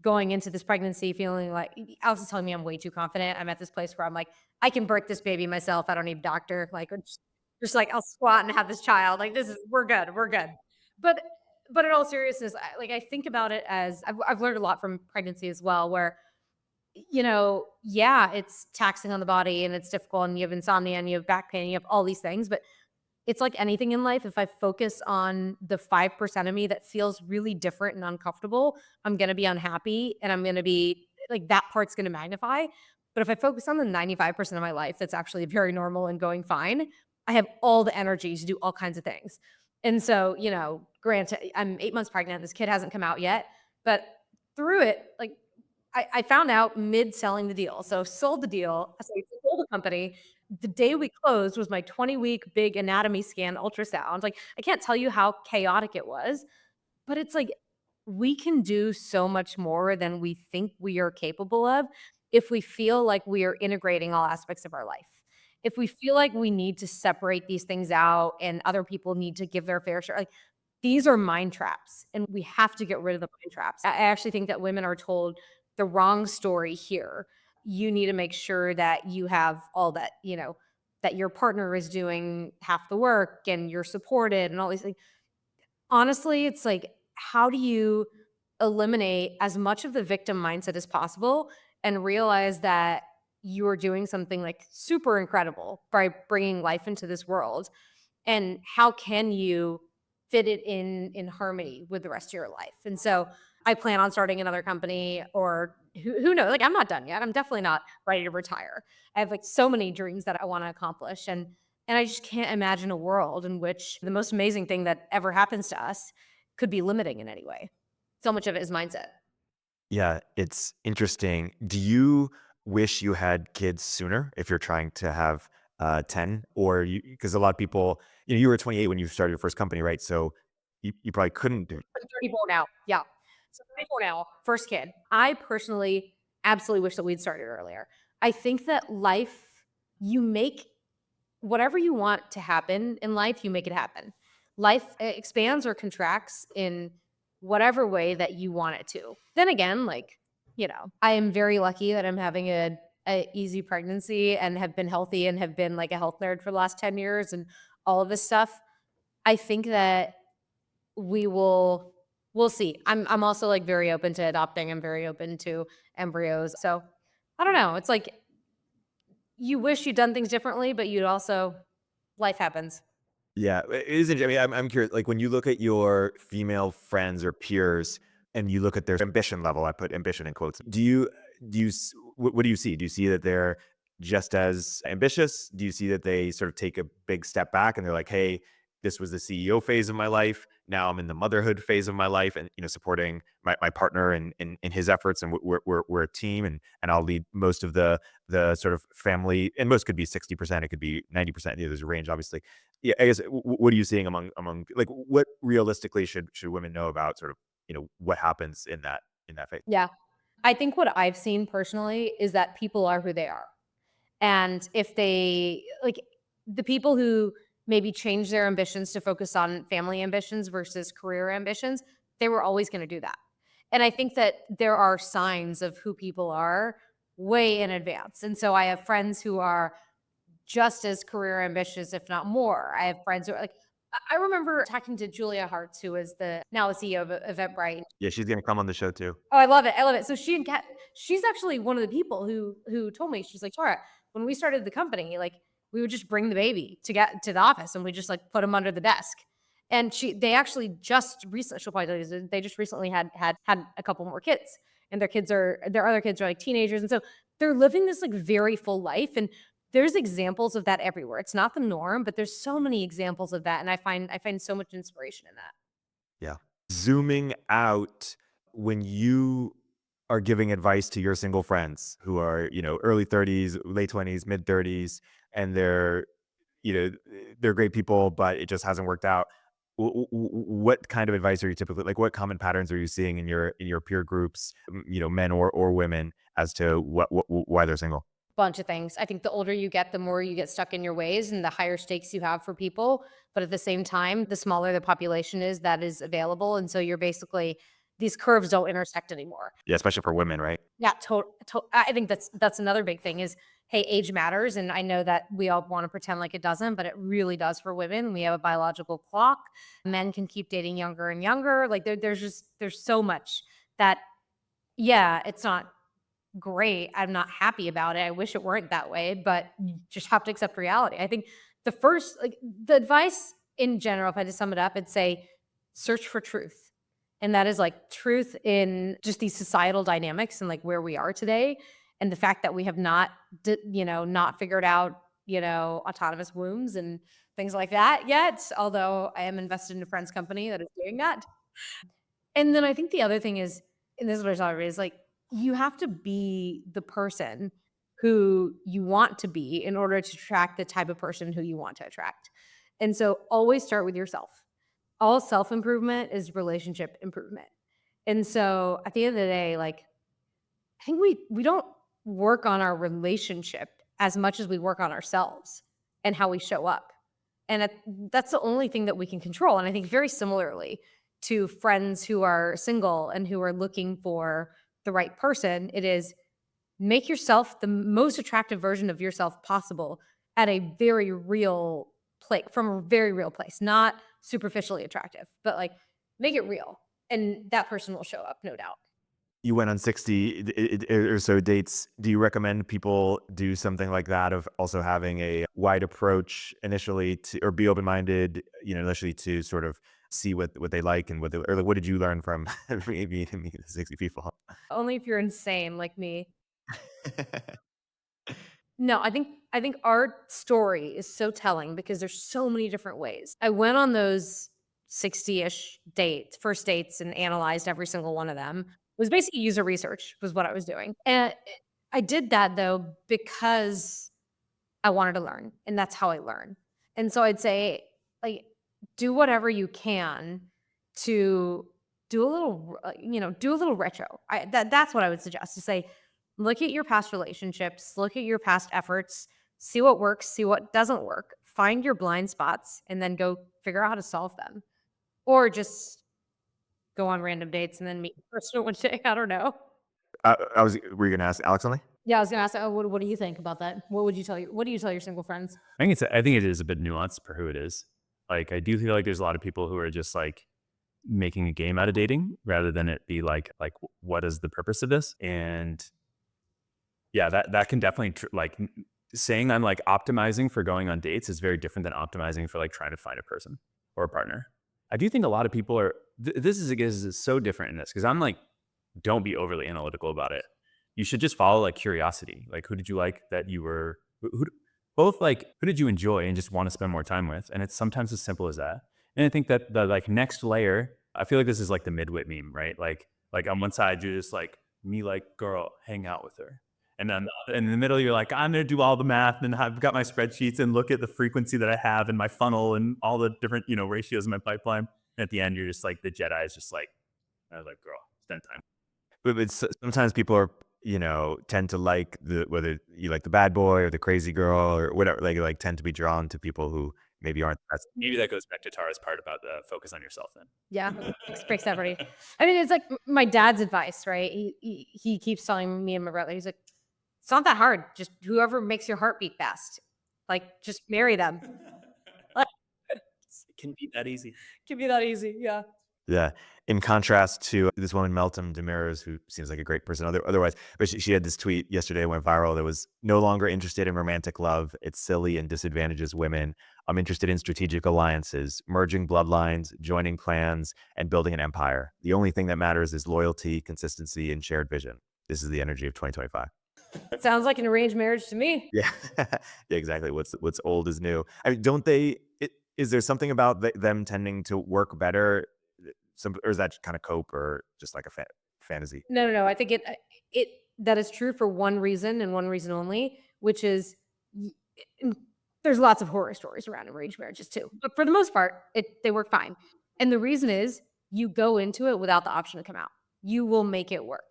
going into this pregnancy, feeling like Alex is telling me I'm way too confident. I'm at this place where I'm like, I can birth this baby myself. I don't need a doctor. Like, or just like I'll squat and have this child. Like, this is we're good. We're good. But but in all seriousness, I think about it as I've learned a lot from pregnancy as well, where, yeah, it's taxing on the body and it's difficult and you have insomnia and you have back pain and you have all these things. But it's like anything in life. If I focus on the 5% of me that feels really different and uncomfortable, I'm going to be unhappy and I'm going to be like that part's going to magnify. But if I focus on the 95% of my life that's actually very normal and going fine, I have all the energy to do all kinds of things. And so, granted, I'm 8 months pregnant. This kid hasn't come out yet, but through it, like I found out mid selling the deal. So sold the deal. So I sold the company. The day we closed was my 20-week big anatomy scan ultrasound. Like I can't tell you how chaotic it was, but it's like we can do so much more than we think we are capable of if we feel like we are integrating all aspects of our life. If we feel like we need to separate these things out and other people need to give their fair share, like these are mind traps and we have to get rid of the mind traps. I actually think that women are told the wrong story here. You need to make sure that you have all that, that your partner is doing half the work and you're supported and all these things. Honestly, it's like, how do you eliminate as much of the victim mindset as possible and realize that you are doing something like super incredible by bringing life into this world? And how can you fit it in harmony with the rest of your life? And so I plan on starting another company or who knows? Like I'm not done yet. I'm definitely not ready to retire. I have like so many dreams that I want to accomplish. And I just can't imagine a world in which the most amazing thing that ever happens to us could be limiting in any way. So much of it is mindset. Yeah, it's interesting. Do you wish you had kids sooner if you're trying to have 10? Or because a lot of people, you were 28 when you started your first company, right? So you probably couldn't do. I'm 34 now. Yeah. So 34 now, first kid. I personally absolutely wish that we'd started earlier. I think that life, you make whatever you want to happen in life, you make it happen. Life expands or contracts in whatever way that you want it to. Then again, like, I am very lucky that I'm having a easy pregnancy and have been healthy and have been like a health nerd for the last 10 years and all of this stuff. I think that we will we'll see. I'm also like very open to adopting. I'm very open to embryos. So I don't know. It's like you wish you'd done things differently, but you'd also life happens. Yeah, it is I mean, I'm curious, like, when you look at your female friends or peers and you look at their ambition level, I put ambition in quotes. Do you what do you see? Do you see that they're just as ambitious? Do you see that they sort of take a big step back and they're like, "Hey, this was the CEO phase of my life. Now I'm in the motherhood phase of my life, and supporting my partner in his efforts, and we're a team, and I'll lead most of the sort of family, and most could be 60%, it could be 90%. There's a range, obviously. Yeah, I guess, what are you seeing among like, what realistically should women know about sort of, what happens in that phase? Yeah. I think what I've seen personally is that people are who they are. And if they like the people who maybe change their ambitions to focus on family ambitions versus career ambitions, they were always going to do that. And I think that there are signs of who people are way in advance. And so I have friends who are just as career ambitious, if not more. I have friends who are like, I remember talking to Julia Hartz, who is the now the CEO of Eventbrite. Yeah, she's gonna come on the show too. Oh, I love it. I love it. So she's actually one of the people who told me, she's like, Tara, when we started the company, like we would just bring the baby to get to the office and we just like put him under the desk. And they actually just recently, she'll probably tell you this, they just recently had a couple more kids, and their other kids are like teenagers. And so they're living this like very full life. And there's examples of that everywhere. It's not the norm, but there's so many examples of that. And I find so much inspiration in that. Yeah. Zooming out, when you are giving advice to your single friends who are, early 30s, late 20s, mid 30s, and you know, they're great people, but it just hasn't worked out. What kind of advice are you typically like? What common patterns are you seeing in your peer groups, men or women, as to why they're single? Bunch of things. I think the older you get, the more you get stuck in your ways and the higher stakes you have for people. But at the same time, the smaller the population is that is available. And so you're basically, these curves don't intersect anymore. Yeah, especially for women, right? Yeah, I think that's another big thing is, hey, age matters. And I know that we all want to pretend like it doesn't, but it really does for women. We have a biological clock. Men can keep dating younger and younger. Like there's so much that, yeah, it's not great. I'm not happy about it. I wish it weren't that way, but you just have to accept reality. I think the advice in general, if I had to sum it up, I'd say search for truth. And that is like truth in just these societal dynamics and like where we are today. And the fact that we have not figured out, autonomous wombs and things like that yet. Although I am invested in a friend's company that is doing that. And then I think the other thing is, and this is what I tell everybody, is like you have to be the person who you want to be in order to attract the type of person who you want to attract. And so always start with yourself. All self improvement is relationship improvement. And so at the end of the day, like I think we don't work on our relationship as much as we work on ourselves and how we show up. And that's the only thing that we can control. And I think very similarly to friends who are single and who are looking for the right person, it is make yourself the most attractive version of yourself possible at a very real place, from a very real place, not superficially attractive, but like make it real. And that person will show up, no doubt. You went on 60 or so dates. Do you recommend people do something like that, of also having a wide approach initially, to, or be open-minded, initially, to sort of see what they like, and or like, what did you learn from meeting the 60 people? Only if you're insane like me. No, I think our story is so telling because there's so many different ways. I went on those 60-ish first dates, and analyzed every single one of them. It was basically user research was what I was doing. And I did that though because I wanted to learn, and that's how I learn. And so I'd say like do whatever you can to do a little, do a little retro. That's what I would suggest to say, look at your past relationships, look at your past efforts, see what works, see what doesn't work, find your blind spots, and then go figure out how to solve them. Or just go on random dates and then meet the person one day. I don't know. Were you going to ask Alex something? Yeah, I was gonna ask, oh, what do you think about that? What do you tell your single friends? I think it is a bit nuanced for who it is. Like, I do feel like there's a lot of people who are just like making a game out of dating rather than it be like what is the purpose of this? And yeah, that can definitely saying I'm like optimizing for going on dates is very different than optimizing for like trying to find a person or a partner. I do think a lot of people are. This is so different in this because I'm like, don't be overly analytical about it. You should just follow like curiosity. Like, who did you like that you were both like who did you enjoy and just want to spend more time with? And it's sometimes as simple as that. And I think that the like next layer, I feel like this is like the midwit meme, right? Like on one side you're just like me like girl, hang out with her. And then in the middle, you're like, I'm going to do all the math and I've got my spreadsheets and look at the frequency that I have in my funnel and all the different, ratios in my pipeline. And at the end, you're just like, the Jedi is just like, I was like, girl, spend time. But sometimes people are, tend to like whether you like the bad boy or the crazy girl or whatever, like tend to be drawn to people who maybe aren't the best. Maybe that goes back to Tara's part about the focus on yourself then. Yeah, breaks everybody. I mean, it's like my dad's advice, right? He keeps telling me and my brother, he's like, it's not that hard. Just whoever makes your heart beat fast, like just marry them. Like, It can be that easy. can be that easy. Yeah. Yeah. In contrast to this woman, Meltem Demirors, who seems like a great person otherwise, but she had this tweet yesterday, went viral. That was no longer interested in romantic love. It's silly and disadvantages women. I'm interested in strategic alliances, merging bloodlines, joining clans, and building an empire. The only thing that matters is loyalty, consistency, and shared vision. This is the energy of 2025. Sounds like an arranged marriage to me. Yeah, yeah, exactly. What's old is new. I mean, don't they? Is there something about them tending to work better? Or is that kind of cope or just like a fantasy? No. I think it that is true for one reason and one reason only, which is y- and there's lots of horror stories around arranged marriages too, but for the most part, they work fine. And the reason is you go into it without the option to come out. You will make it work.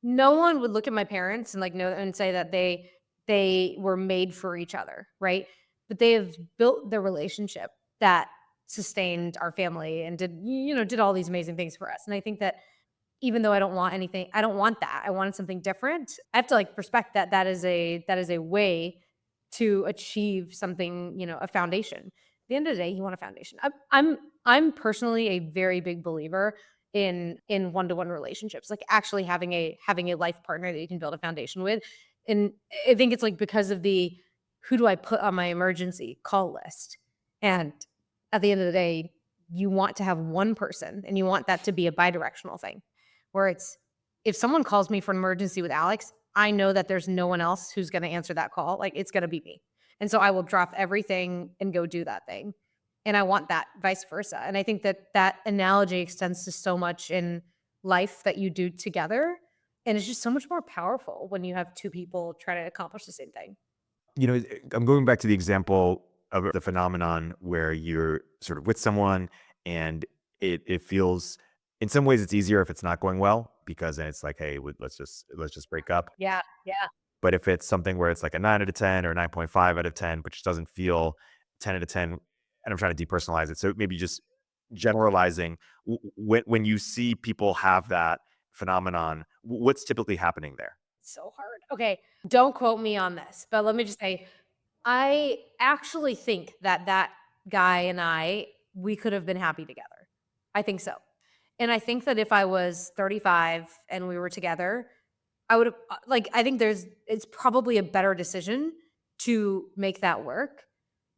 No one would look at my parents and like know and say that they were made for each other, right? But they have built the relationship that sustained our family and did all these amazing things for us. And I think that even though I don't want anything, I don't want that. I wanted something different. I have to like respect that that is a way to achieve something, a foundation. At the end of the day, you want a foundation. I'm personally a very big believer in one-to-one relationships, like actually having a life partner that you can build a foundation with. And I think it's like because of the who do I put on my emergency call list? And at the end of the day, you want to have one person and you want that to be a bidirectional thing where it's if someone calls me for an emergency with Alex, I know that there's no one else who's going to answer that call. Like it's going to be me. And so I will drop everything and go do that thing. And I want that vice versa. And I think that that analogy extends to so much in life that you do together. And it's just so much more powerful when you have two people trying to accomplish the same thing. I'm going back to the example of the phenomenon where you're sort of with someone and it feels in some ways it's easier if it's not going well because then it's like, hey, let's just break up. Yeah. Yeah. But if it's something where it's like a 9 out of 10 or 9.5 out of 10, but just doesn't feel 10 out of 10, and I'm trying to depersonalize it. So maybe just generalizing when you see people have that phenomenon, what's typically happening there? So hard. Okay. Don't quote me on this, but let me just say I actually think that that guy and we could have been happy together. I think so. And I think that if I was 35 and we were together, I would have, like, I think it's probably a better decision to make that work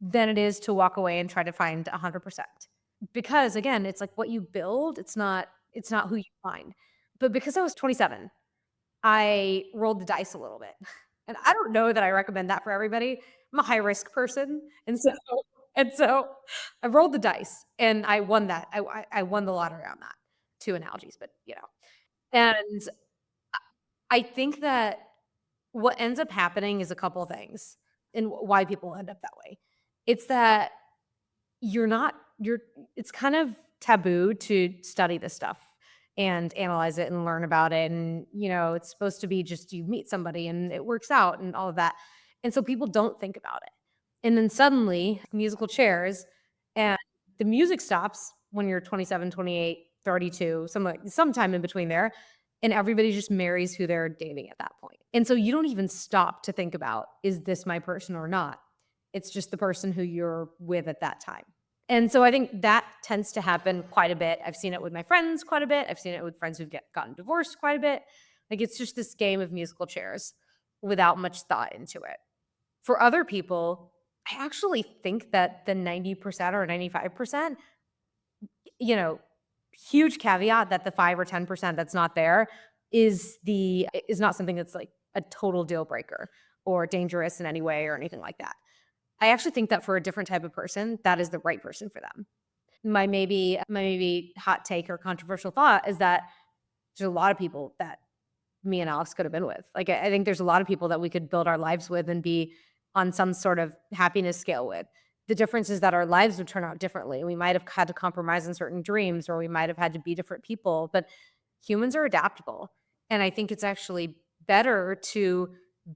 than it is to walk away and try to find 100%. Because again, it's like what you build, it's not who you find. But because I was 27, I rolled the dice a little bit. And I don't know that I recommend that for everybody. I'm a high risk person. And so I rolled the dice and I won that. I won the lottery on that. Two analogies, but And I think that what ends up happening is a couple of things and why people end up that way. It's that you're not you're it's kind of taboo to study this stuff and analyze it and learn about it. And, it's supposed to be just you meet somebody and it works out and all of that. And so people don't think about it. And then suddenly, musical chairs and the music stops when you're 27, 28, 32, sometime in between there. And everybody just marries who they're dating at that point. And so you don't even stop to think about, is this my person or not? It's just the person who you're with at that time. And so I think that tends to happen quite a bit. I've seen it with my friends quite a bit. I've seen it with friends who've gotten divorced quite a bit. Like, it's just this game of musical chairs without much thought into it. For other people, I actually think that the 90% or 95%, huge caveat that the 5 or 10% that's not there is not something that's like a total deal breaker or dangerous in any way or anything like that. I actually think that for a different type of person, that is the right person for them. My maybe hot take or controversial thought is that there's a lot of people that me and Alex could have been with. Like, I think there's a lot of people that we could build our lives with and be on some sort of happiness scale with. The difference is that our lives would turn out differently. We might have had to compromise on certain dreams, or we might have had to be different people, but humans are adaptable. And I think it's actually better to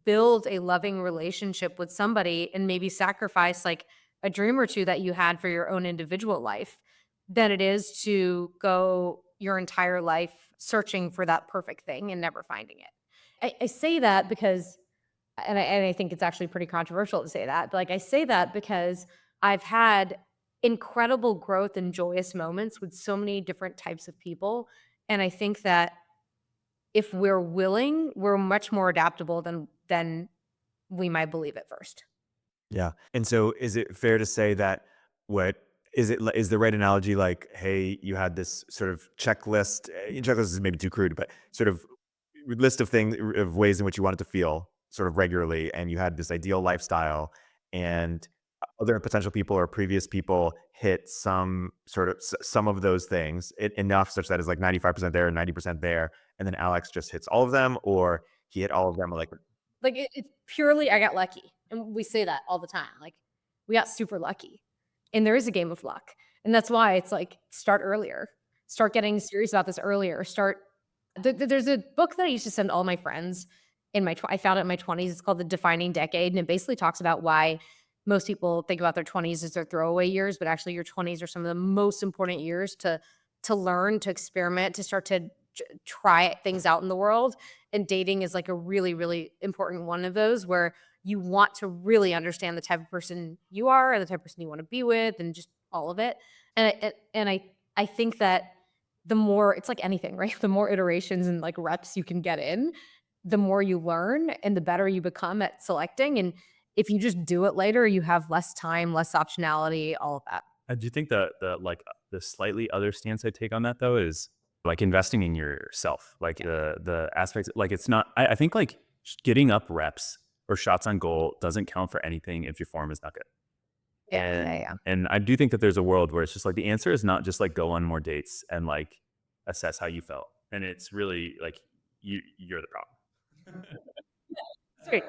build a loving relationship with somebody and maybe sacrifice like a dream or two that you had for your own individual life than it is to go your entire life searching for that perfect thing and never finding it. I say that because, and I think it's actually pretty controversial to say that, but like I say that because I've had incredible growth and joyous moments with so many different types of people. And I think that if we're willing, we're much more adaptable than we might believe at first. Yeah. And so is it fair to say that what is the right analogy like, hey, you had this sort of checklist, checklist is maybe too crude, but sort of list of things, of ways in which you wanted to feel sort of regularly, and you had this ideal lifestyle, and other potential people or previous people hit some of those things enough such that it's like 95% there and 90% there, and then Alex just hits all of them, or he hit all of them like, Like, it's purely I got lucky, and we say that all the time, like, we got super lucky, and there is a game of luck, and that's why it's like, start earlier. Start getting serious about this earlier. There's a book that I used to send all my friends in I found it in my 20s, it's called The Defining Decade, and it basically talks about why most people think about their 20s as their throwaway years, but actually your 20s are some of the most important years to learn, to experiment, to start to try things out in the world. And dating is like a really, really important one of those where you want to really understand the type of person you are and the type of person you want to be with and just all of it. And I think that the more, it's like anything, right? The more iterations and like reps you can get in, the more you learn and the better you become at selecting. And if you just do it later, you have less time, less optionality, all of that. I do think that the slightly other stance I take on that though is like investing in yourself, like the aspects, like it's not. I think like getting up reps or shots on goal doesn't count for anything if your form is not good. And I do think that there's a world where it's just like the answer is not just like go on more dates and like assess how you felt, and it's really like you're the problem. Great.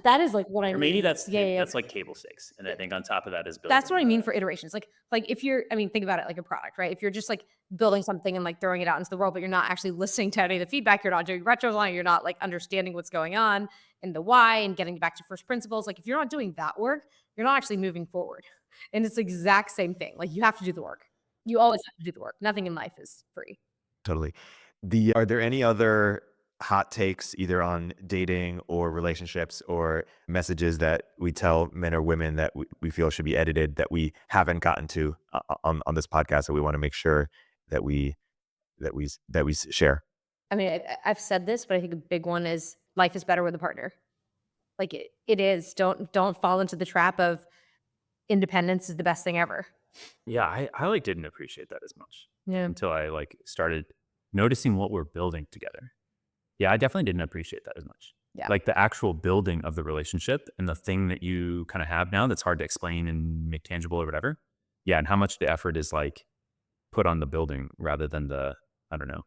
That is like what I Or mean. maybe that's Yeah. that's like table stakes, and I think on top of that is building. That's what I mean for iterations. Like if you're, I mean, think about it like a product, right? If you're just like building something and like throwing it out into the world, but you're not actually listening to any of the feedback, you're not doing retros on it, you're not like understanding what's going on and the why and getting back to first principles. Like if you're not doing that work, you're not actually moving forward. And it's the exact same thing. Like you have to do the work. You always have to do the work. Nothing in life is free. totally. Are there any other hot takes either on dating or relationships or messages that we tell men or women that we feel should be edited that we haven't gotten to on this podcast that we want to make sure that we share? I mean, I've said this, but I think a big one is life is better with a partner. Like it is. Don't fall into the trap of independence is the best thing ever. Yeah, I like didn't appreciate that as much Yeah. until I like started noticing what we're building together. Yeah, I definitely didn't appreciate that as much. Yeah. Like the actual building of the relationship and the thing that you kind of have now that's hard to explain and make tangible or whatever. Yeah, and how much the effort is like put on the building rather than the, I don't know,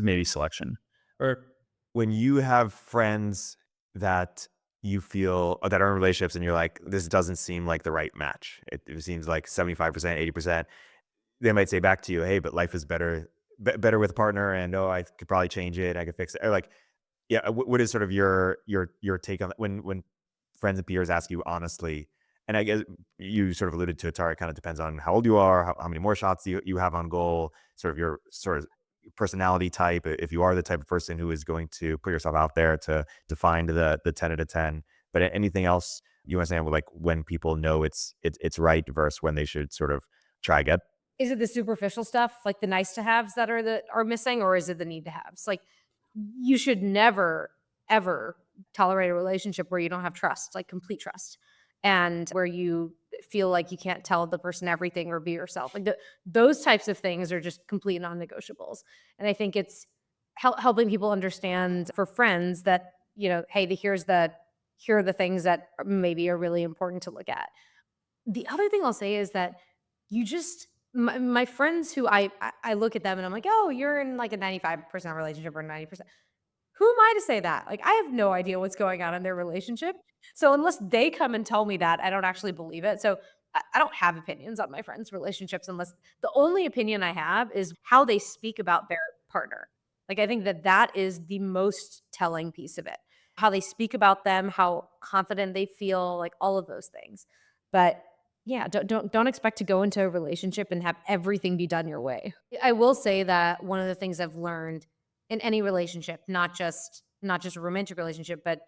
maybe selection. Or When you have friends that you feel that are in relationships and you're like, this doesn't seem like the right match. It seems like 75%, 80%. they might say back to you, "Hey, but life is better with a partner," and, "Oh, I could probably change it. I could fix it." Or like, yeah, what is sort of your take on that when friends and peers ask you honestly, and I guess you sort of alluded to it, Tara, it kinda depends on how old you are, how many more shots you have on goal, sort of your sort of personality type, if you are the type of person who is going to put yourself out there to find the 10 out of 10. But anything else you understand with, like, when people know it's right versus when they should sort of try again? Is it the superficial stuff, like the nice to haves that are missing, or is it the need to haves? Like, you should never, ever tolerate a relationship where you don't have trust, like complete trust, and where you feel like you can't tell the person everything or be yourself. Like those types of things are just complete non-negotiables. And I think it's helping people understand for friends that, hey, here are the things that maybe are really important to look at. The other thing I'll say is that you just my friends who I look at them and I'm like, "Oh, you're in like a 95% relationship or 90%." Who am I to say that? Like, I have no idea what's going on in their relationship. So unless they come and tell me that, I don't actually believe it. So I don't have opinions on my friends' relationships unless the only opinion I have is how they speak about their partner. Like, I think that is the most telling piece of it. How they speak about them, how confident they feel, like all of those things. But yeah, don't expect to go into a relationship and have everything be done your way. I will say that one of the things I've learned in any relationship, not just a romantic relationship, but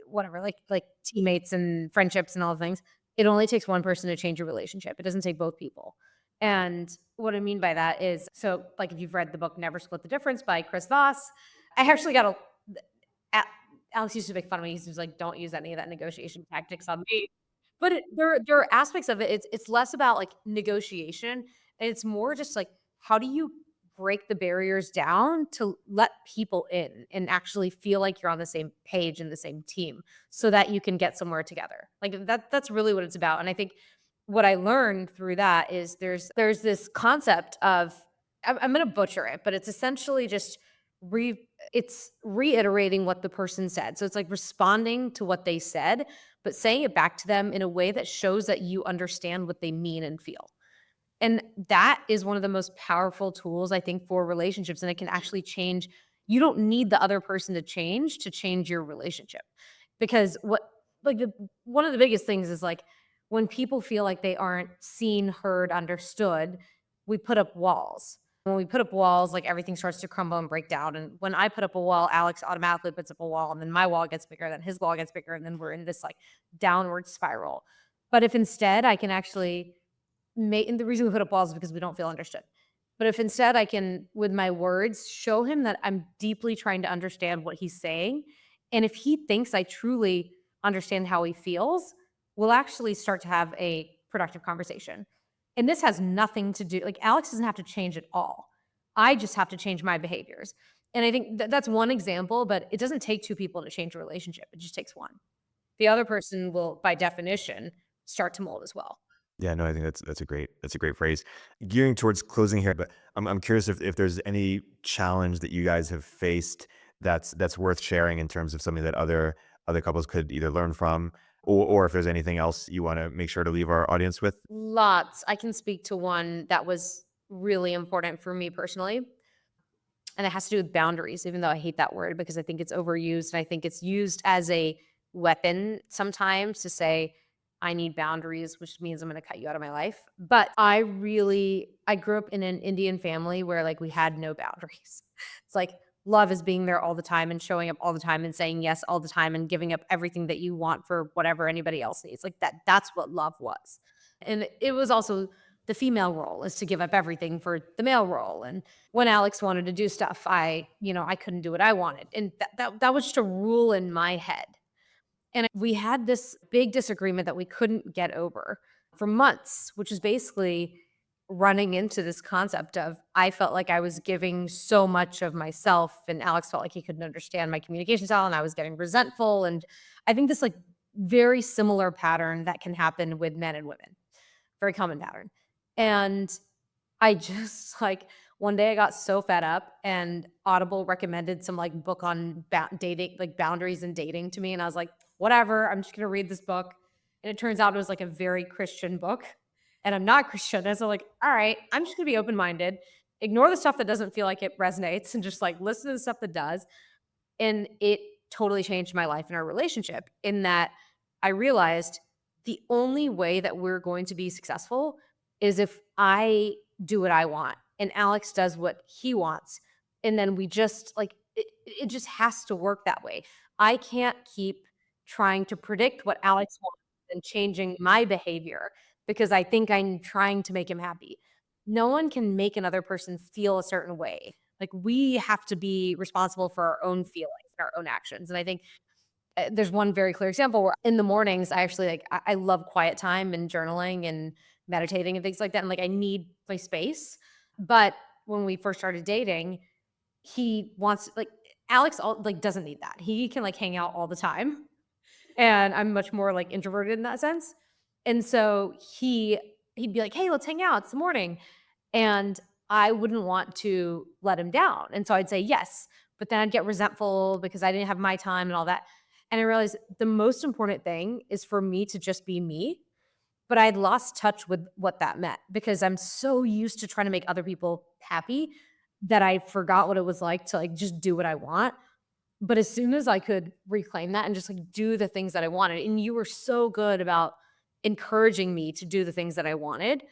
whatever, like teammates and friendships and all the things. It only takes one person to change a relationship. It doesn't take both people. And what I mean by that is, so like if you've read the book Never Split the Difference by Chris Voss, I actually got a Alex used to make fun of me. He was like, "Don't use any of that negotiation tactics on me." But there are aspects of it. It's less about like negotiation, and it's more just like how do you break the barriers down to let people in and actually feel like you're on the same page and the same team so that you can get somewhere together. Like that's really what it's about. And I think what I learned through that is there's this concept of I'm going to butcher it, but it's essentially just it's reiterating what the person said. So it's like responding to what they said, but saying it back to them in a way that shows that you understand what they mean and feel. And that is one of the most powerful tools I think for relationships, and it can actually change. You don't need the other person to change your relationship. Because one of the biggest things is like when people feel like they aren't seen, heard, understood, we put up walls. When we put up walls, like everything starts to crumble and break down. And when I put up a wall, Alex automatically puts up a wall, and then my wall gets bigger, then his wall gets bigger, and then we're in this like downward spiral. But if instead I can actually and the reason we put up walls is because we don't feel understood. But if instead I can, with my words, show him that I'm deeply trying to understand what he's saying, and if he thinks I truly understand how he feels, we'll actually start to have a productive conversation. And this has nothing to do, like, Alex doesn't have to change at all. I just have to change my behaviors. And I think that's one example, but it doesn't take two people to change a relationship. It just takes one. The other person will, by definition, start to mold as well. Yeah, no, I think that's a great phrase. Gearing towards closing here, but I'm curious if there's any challenge that you guys have faced that's worth sharing in terms of something that other couples could either learn from, or if there's anything else you want to make sure to leave our audience with. Lots. I can speak to one that was really important for me personally, and it has to do with boundaries, even though I hate that word because I think it's overused and I think it's used as a weapon sometimes to say, I need boundaries, which means I'm going to cut you out of my life. But I grew up in an Indian family where like we had no boundaries. It's like love is being there all the time and showing up all the time and saying yes all the time and giving up everything that you want for whatever anybody else needs. Like that's what love was. And it was also the female role is to give up everything for the male role. And when Alex wanted to do stuff, I couldn't do what I wanted. And that was just a rule in my head. And we had this big disagreement that we couldn't get over for months, which is basically running into this concept of I felt like I was giving so much of myself and Alex felt like he couldn't understand my communication style and I was getting resentful. And I think this like very similar pattern that can happen with men and women, very common pattern. And I just like one day I got so fed up and Audible recommended some like book on dating, like boundaries and dating to me. And I was like, whatever, I'm just going to read this book. And it turns out it was like a very Christian book. and I'm not Christian. And so like, all right, I'm just gonna be open-minded, ignore the stuff that doesn't feel like it resonates, and just like listen to the stuff that does. And it totally changed my life and our relationship in that I realized the only way that we're going to be successful is if I do what I want and Alex does what he wants. And then we just like it just has to work that way. I can't keep trying to predict what Alex wants and changing my behavior because I think I'm trying to make him happy. No one can make another person feel a certain way. Like, we have to be responsible for our own feelings and our own actions, and I think, there's one very clear example where in the mornings, I actually, like I love quiet time and journaling and meditating and things like that, and, like, I need my space, but when we first started dating, he wants like, Alex doesn't need that. He can, like, hang out all the time, and I'm much more, like, introverted in that sense, and so he'd be like, "Hey, let's hang out, it's the morning," and I wouldn't want to let him down, and so I'd say yes, but then I'd get resentful because I didn't have my time and all that, and I realized the most important thing is for me to just be me, but I'd lost touch with what that meant because I'm so used to trying to make other people happy that I forgot what it was like to, like, just do what I want, but as soon as I could reclaim that and just, like, do the things that I wanted, and you were so good about encouraging me to do the things that I wanted,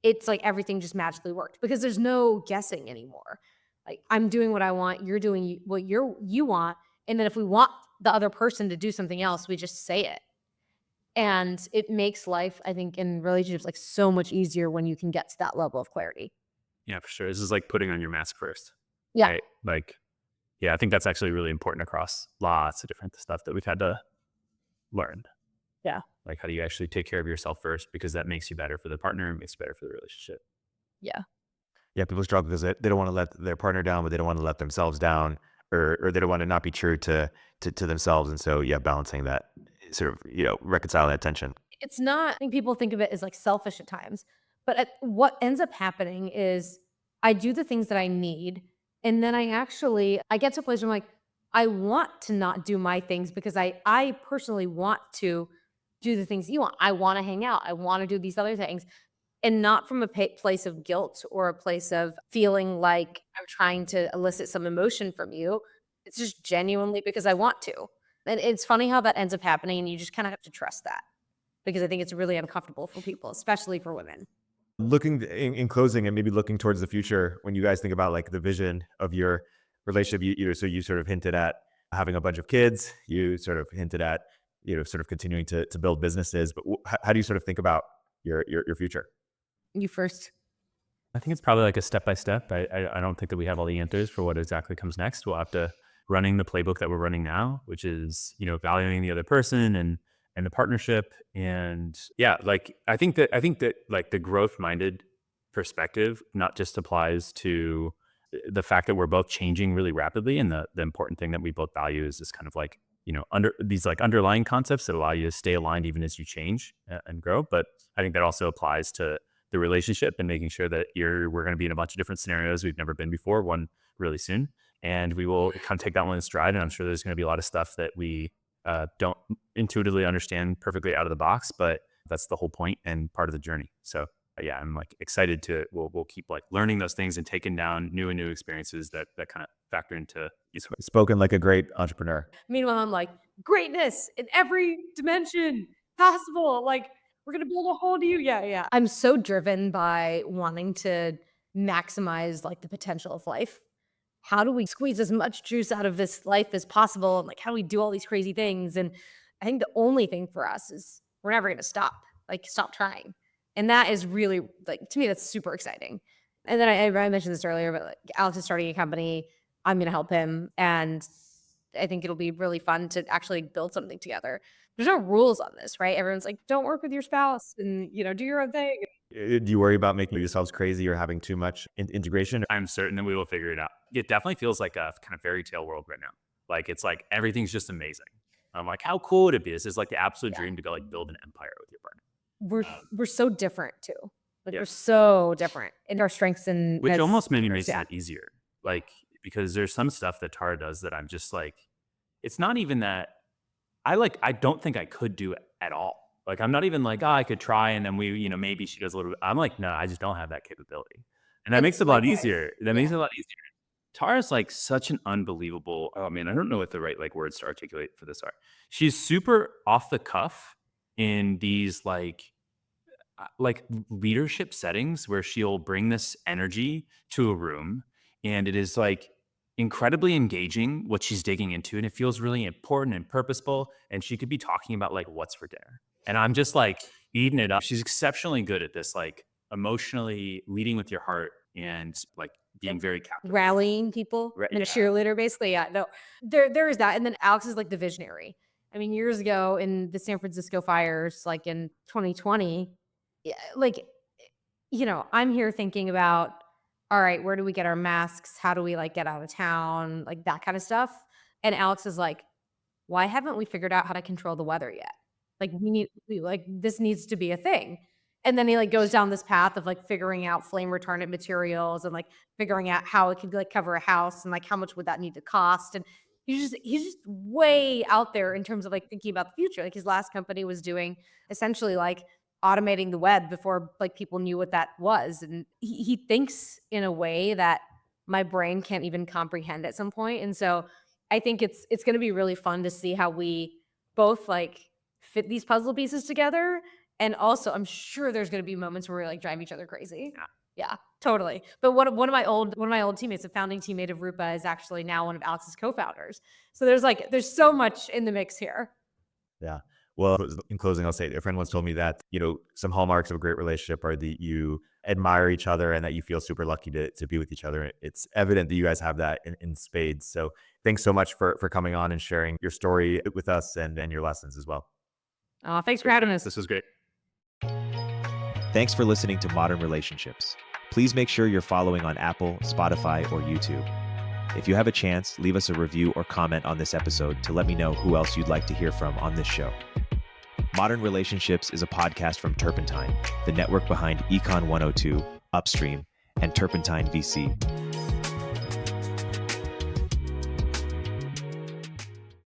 it's like everything just magically worked because there's no guessing anymore. Like, I'm doing what I want, you're doing what you want, and then if we want the other person to do something else, we just say it. And it makes life, I think, in relationships, like, so much easier when you can get to that level of clarity. Yeah, for sure. This is like putting on your mask first, Yeah. right? Like, yeah, I think that's actually really important across lots of different stuff that we've had to learn. Yeah. Like, how do you actually take care of yourself first? Because that makes you better for the partner, makes you better for the relationship. Yeah. Yeah, people struggle because they don't want to let their partner down, but they don't want to let themselves down, or they don't want to not be true to themselves. And so, yeah, balancing that sort of, reconciling that tension. It's not, I think people think of it as, like, selfish at times, but what ends up happening is I do the things that I need, and then I get to a place where I'm like, I want to not do my things because I personally want to do the things you want. I wanna hang out. I wanna do these other things, and not from a place of guilt or a place of feeling like I'm trying to elicit some emotion from you. It's just genuinely because I want to. And it's funny how that ends up happening, and you just kinda have to trust that because I think it's really uncomfortable for people, especially for women. Looking in closing and maybe looking towards the future, when you guys think about like the vision of your relationship, so you sort of hinted at having a bunch of kids, you sort of hinted at, sort of continuing to build businesses, but how do you sort of think about your future? You first. I think it's probably like a step by step. I don't think that we have all the answers for what exactly comes next. We'll have to running the playbook that we're running now, which is valuing the other person and the partnership. And yeah, like I think that like the growth minded perspective not just applies to the fact that we're both changing really rapidly, and the important thing that we both value is this kind of like under these like underlying concepts that allow you to stay aligned even as you change and grow. But I think that also applies to the relationship and making sure that we're going to be in a bunch of different scenarios we've never been before, one really soon. And we will kind of take that one in stride. And I'm sure there's going to be a lot of stuff that we don't intuitively understand perfectly out of the box, but that's the whole point and part of the journey. So yeah, I'm like excited to, we'll keep like learning those things and taking down new and new experiences that kind of factor into each. Spoken like a great entrepreneur. Meanwhile, I'm like, greatness in every dimension possible. Like, we're gonna build a whole new, yeah, yeah. I'm so driven by wanting to maximize like the potential of life. How do we squeeze as much juice out of this life as possible? And like, how do we do all these crazy things? And I think the only thing for us is we're never gonna stop. Like, stop trying. And that is really like, to me, that's super exciting. And then I mentioned this earlier, but like Alex is starting a company. I'm gonna help him. And I think it'll be really fun to actually build something together. There's no rules on this, right? Everyone's like, don't work with your spouse and do your own thing. Do you worry about making yourselves crazy or having too much integration? I'm certain that we will figure it out. It definitely feels like a kind of fairy tale world right now. Like it's like everything's just amazing. I'm like, how cool would it be? This is like the absolute dream to go like build an empire with your partner. We're so different too. Like, Yeah. we're so different in our strengths and Which as almost maybe partners, makes it easier. Like, because there's some stuff that Tara does that I'm just like, it's not even that I don't think I could do it at all. Like, I'm not even like, oh, I could try. And then we, maybe she does a little bit. I'm like, no, I just don't have that capability. And that makes it a lot Likewise. easier. That makes it a lot easier. Tara's like such an unbelievable, oh man, I don't know what the right like words to articulate for this are. She's super off the cuff in these like leadership settings where she'll bring this energy to a room, and it is like incredibly engaging what she's digging into, and it feels really important and purposeful, and she could be talking about like what's for dinner, and I'm just like eating it up. She's exceptionally good at this, like emotionally leading with your heart and like being very captivating. Rallying people and a cheerleader, basically. Yeah, no, there is that. And then Alex is like the visionary. I mean, years ago in the San Francisco fires, like in 2020, yeah, like, I'm here thinking about, all right, where do we get our masks? How do we like get out of town? Like that kind of stuff. And Alex is like, why haven't we figured out how to control the weather yet? Like this needs to be a thing. And then he like goes down this path of like figuring out flame retardant materials and like figuring out how it could like cover a house and like how much would that need to cost. And he's just way out there in terms of like thinking about the future. Like his last company was doing essentially like automating the web before like people knew what that was. And he thinks in a way that my brain can't even comprehend at some point. And so I think it's going to be really fun to see how we both like fit these puzzle pieces together. And also, I'm sure there's going to be moments where we like drive each other crazy. Yeah, totally. But one of my old teammates, a founding teammate of Rupa, is actually now one of Alex's co-founders. So there's so much in the mix here. Yeah. Well, in closing, I'll say a friend once told me that, some hallmarks of a great relationship are that you admire each other and that you feel super lucky to be with each other. It's evident that you guys have that in spades. So thanks so much for coming on and sharing your story with us and your lessons as well. Thanks for having us. This was great. Thanks for listening to Modern Relationships. Please make sure you're following on Apple, Spotify, or YouTube. If you have a chance, leave us a review or comment on this episode to let me know who else you'd like to hear from on this show. Modern Relationships is a podcast from Turpentine, the network behind Econ 102, Upstream, and Turpentine VC.